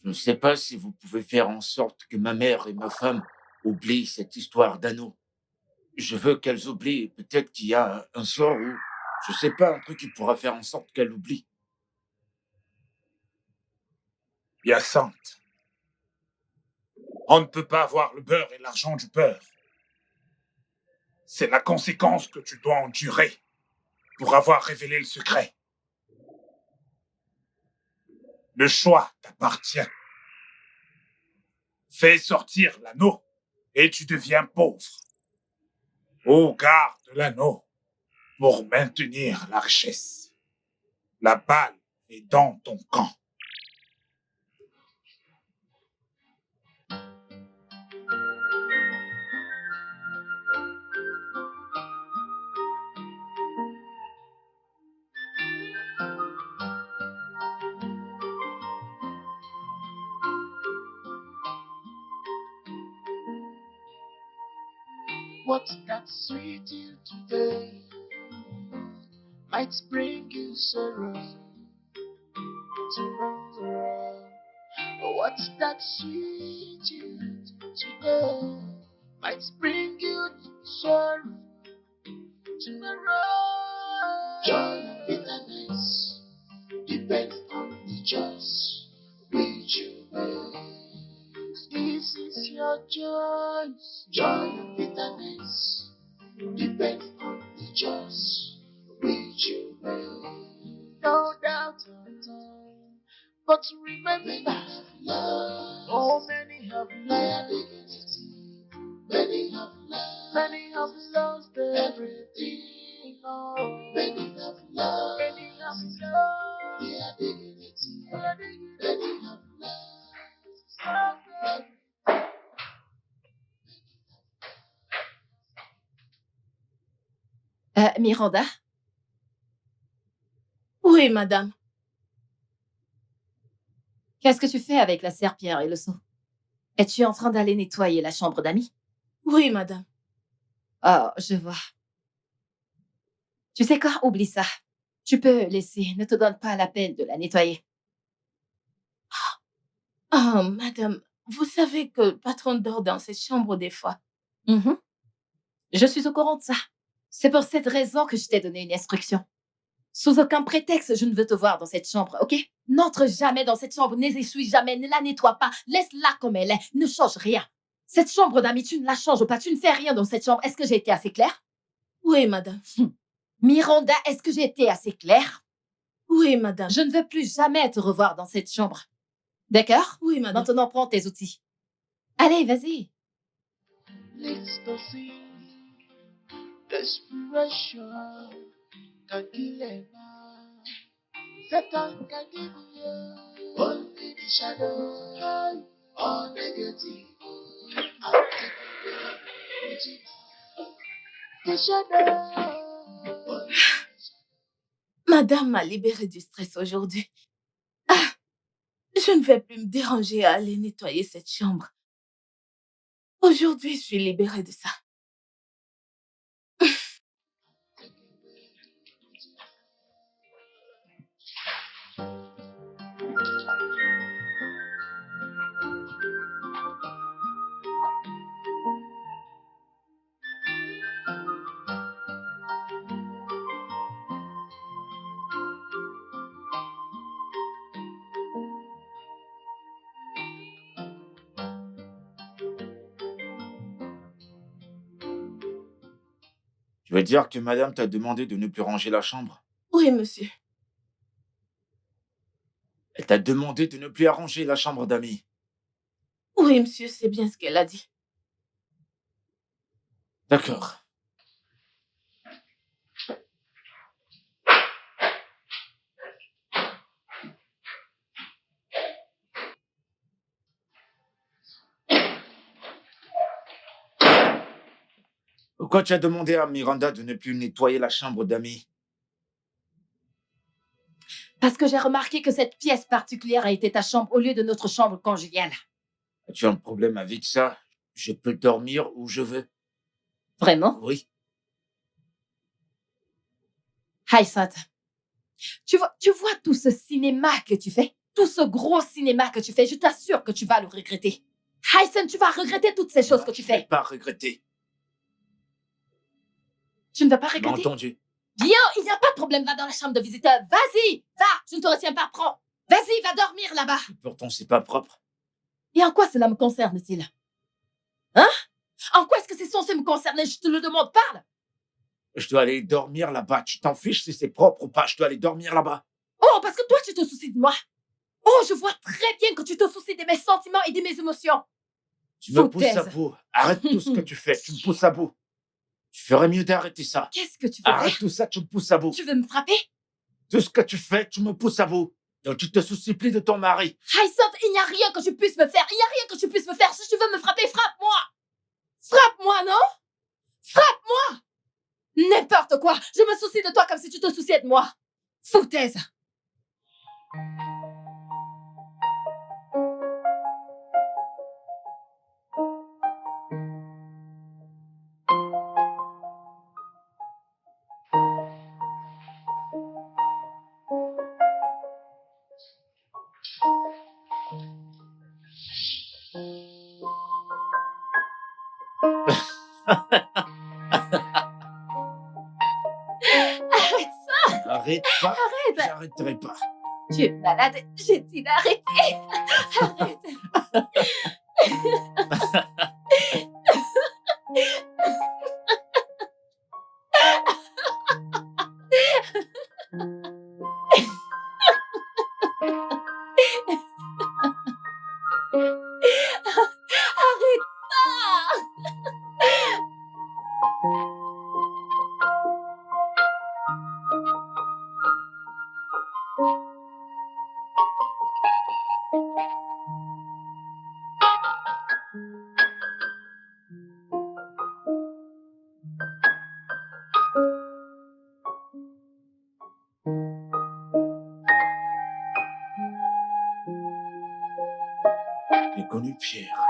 Je ne sais pas si vous pouvez faire en sorte que ma mère et ma femme oublient cette histoire d'anneau. Je veux qu'elles oublient. Peut-être qu'il y a un sort ou, je sais pas, un truc qui pourra faire en sorte qu'elles oublient. Hyacinthe, on ne peut pas avoir le beurre et l'argent du beurre. C'est la conséquence que tu dois endurer pour avoir révélé le secret. Le choix t'appartient. Fais sortir l'anneau et tu deviens pauvre. Ou garde l'anneau pour maintenir la richesse. La balle est dans ton camp. What's that sweet you today might bring you sorrow tomorrow. What's that sweet you today might bring you sorrow tomorrow. Joy and bitterness depend on the choice which you make. This is your choice. Joy and bitterness depend on the choice which you make. No doubt at all. But remember, oh, many have lost. Many have lost everything. Oh, many have lost their dignity. Many have lost everything. Miranda? Oui, madame. Qu'est-ce que tu fais avec la serpillère et le seau? Es-tu en train d'aller nettoyer la chambre d'amis? Oui, madame. Oh, je vois. Tu sais quoi? Oublie ça. Tu peux laisser. Ne te donne pas la peine de la nettoyer. Oh, madame, vous savez que le patron dort dans cette chambre des fois. Je suis au courant de ça. C'est pour cette raison que je t'ai donné une instruction. Sous aucun prétexte, je ne veux te voir dans cette chambre, ok? N'entre jamais dans cette chambre, n'essuie jamais, ne la nettoie pas, laisse-la comme elle est, ne change rien. Cette chambre d'amis, tu ne la changes pas, tu ne fais rien dans cette chambre. Est-ce que j'ai été assez claire? Oui, madame. Miranda, est-ce que j'ai été assez claire? Oui, madame. Je ne veux plus jamais te revoir dans cette chambre. D'accord? Oui, madame. Maintenant, prends tes outils. Allez, vas-y. Ecstasy, desperation can kill a man. Satan can give you only the shadow or negative. I'll take you the shadow. Madame m'a libérée du stress aujourd'hui. Ah, je ne vais plus me déranger à aller nettoyer cette chambre. Aujourd'hui, je suis libérée de ça. Tu veux dire que madame t'a demandé de ne plus ranger la chambre? Oui, monsieur. Elle t'a demandé de ne plus arranger la chambre d'amis. Oui, monsieur, c'est bien ce qu'elle a dit. D'accord. Pourquoi tu as demandé à Miranda de ne plus nettoyer la chambre d'amis? Parce que j'ai remarqué que cette pièce particulière a été ta chambre au lieu de notre chambre conjugale. As-tu un problème avec ça? Je peux dormir où je veux. Vraiment? Oui. Haïsat, tu vois tout ce cinéma que tu fais? Tout ce gros cinéma que tu fais, je t'assure que tu vas le regretter. Haïsat, tu vas regretter toutes ces choses que tu Je ne vais fais. pas regretter. Tu ne vas pas Tu m'as regretter? entendu? Bien, il n'y a pas de problème, va dans la chambre de visiteur. Vas-y, va, je ne te retiens pas, prends. Vas-y, va dormir là-bas. Pourtant, c'est pas propre. Et en quoi cela me concerne-t-il? Hein? En quoi est-ce que c'est censé me concerner? Je te le demande, parle. Je dois aller dormir là-bas. Tu t'en fiches si c'est propre ou pas. Je dois aller dormir là-bas. Oh, parce que toi, tu te soucies de moi. Oh, je vois très bien que tu te soucies de mes sentiments et de mes émotions. Tu me pousses à Foutaise. bout. Arrête tout ce que tu fais. Tu me pousses à bout. Tu ferais mieux d'arrêter ça. Qu'est-ce que tu veux Arrête faire? tout ça, tu me pousses à bout. Tu veux me frapper? Tout ce que tu fais, tu me pousses à bout. Donc tu te soucies plus de ton mari. Haïsat, il n'y a rien que tu puisses me faire. Il n'y a rien que tu puisses me faire. Si tu veux me frapper, frappe-moi. Frappe-moi, non? Frappe-moi. N'importe quoi. Je me soucie de toi comme si tu te souciais de moi. Foutaise. Arrête ça. Arrête pas. Arrête. J'arrêterai pas. Tu es malade. J'ai dit d'arrêter. Arrête. Arrête ça. J'ai connu Pierre.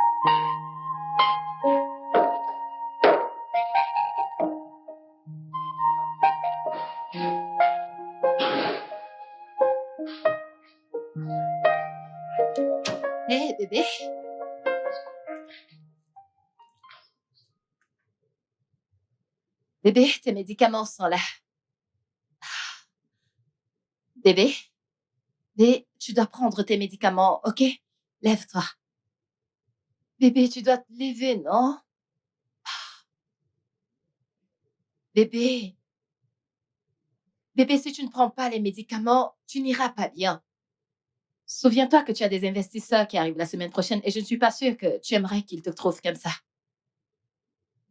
Hé, bébé. Bébé, tes médicaments sont là. Bébé. Bébé, tu dois prendre tes médicaments, ok? Lève-toi. Bébé, tu dois te lever, non? Bébé. Bébé, si tu ne prends pas les médicaments, tu n'iras pas bien. Souviens-toi que tu as des investisseurs qui arrivent la semaine prochaine et je ne suis pas sûre que tu aimerais qu'ils te trouvent comme ça.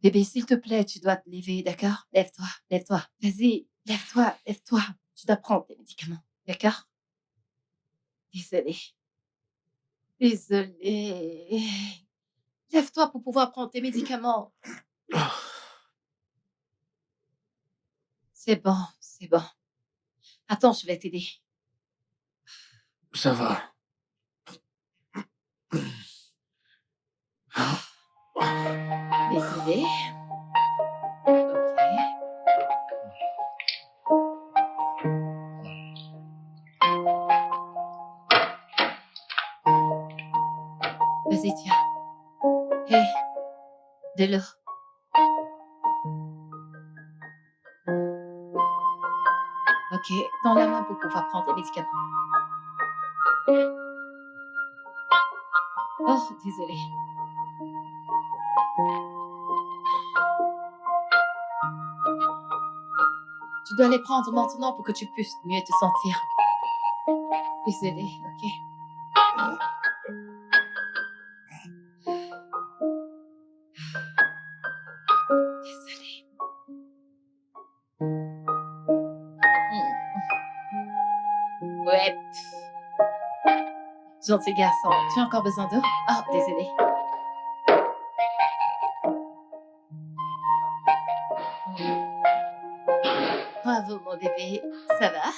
Bébé, s'il te plaît, tu dois te lever, d'accord? Lève-toi, lève-toi. Vas-y, lève-toi, lève-toi. Tu dois prendre tes médicaments, d'accord? Désolée. Désolée. Lève-toi pour pouvoir prendre tes médicaments. C'est bon, c'est bon. Attends, je vais t'aider. Ça va. Désolée. Ok. Vas-y, tiens. Hé, de l'eau. Ok, dans la main pour pouvoir prendre tes médicaments. Oh, désolée. Tu dois les prendre maintenant pour que tu puisses mieux te sentir. Désolée, ok. Désolée. Ouais. Gentil garçon, tu as encore besoin d'eau? Oh, désolée. Bravo, mon bébé. Ça va?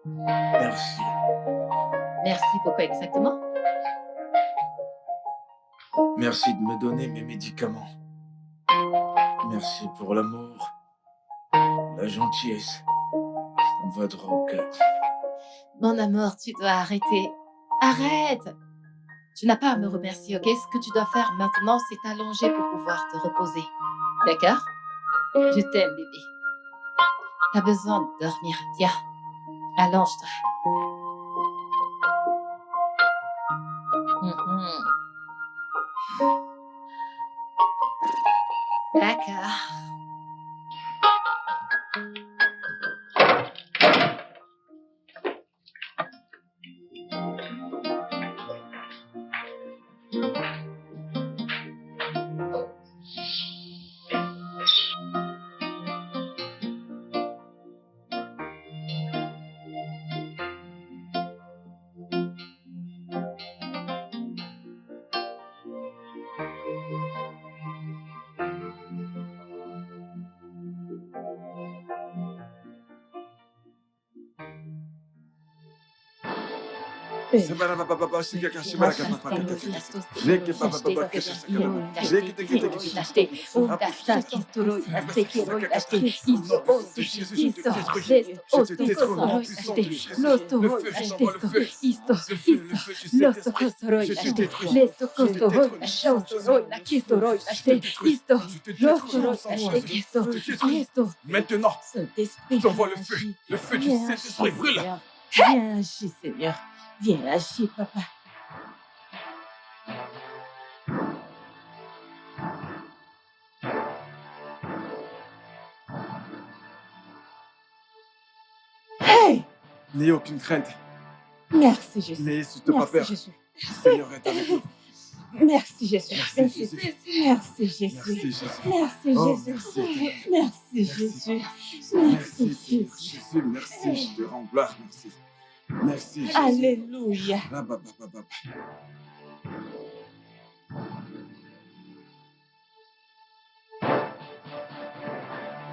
Merci. Merci. Pourquoi exactement? Merci de me donner mes médicaments. Merci pour l'amour, la gentillesse. Ça me va droit au cœur. Mon amour, tu dois arrêter. Arrête! Tu n'as pas à me remercier, ok? Ce que tu dois faire maintenant, c'est t'allonger pour pouvoir te reposer. D'accord? Je t'aime, bébé. T'as besoin de dormir. Tiens, allonge-toi. Mhm. D'accord. Maintenant, Saint-Esprit, j'envoie viens le feu. agir. Le feu du Viens Saint-Esprit agir, brûle. Seigneur. Viens agir, Seigneur. Viens agir, papa. Hey! N'ayez aucune crainte. Merci, Jésus. N'ayez surtout pas Merci, peur. Jésus. Le Seigneur est avec nous. Merci, Jésus. Merci, Jésus. Merci, Jésus. Merci, Jésus. Merci, Oh, Jésus. merci. Merci, Jésus. Merci, Merci, Seigneur Jésus. Jésus. Merci, je te rends gloire. Merci. Merci, Jésus. Alléluia. Rababababa.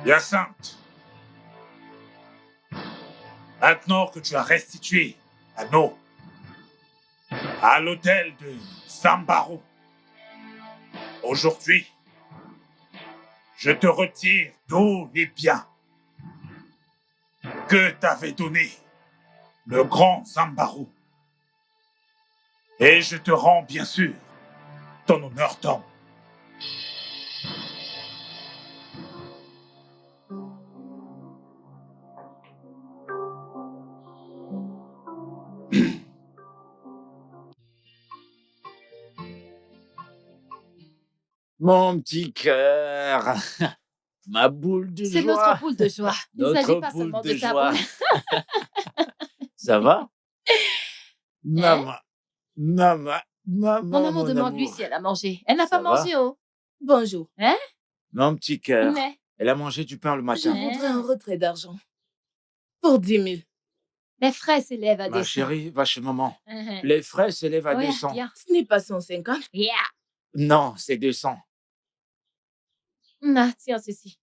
Hyacinthe, maintenant que tu as restitué l'anneau à l'hôtel de Sambaro, aujourd'hui, je te retire tous les biens que t'avait donné le grand Sambaro. Et je te rends bien sûr ton honneur d'homme. Mon petit cœur, ma boule de C'est joie. notre boule de joie. Il ne s'agit Notre pas boule seulement de de ta joie. boule. Ça va? Maman, maman, maman, Mon amour, mon demande-lui amour. si elle a mangé. Elle n'a Ça pas va? mangé, oh. Bonjour. Hein? Mon petit cœur, Mais, elle a mangé du pain le Je matin. voudrais un retrait d'argent. Pour 10 000. les frais s'élèvent à Ma 200. chérie, va chez maman. Mhm. Les frais s'élèvent à Ouais, 200. bien. Ce n'est pas 150. Yeah. Non, c'est 200. Ah, tiens, ceci.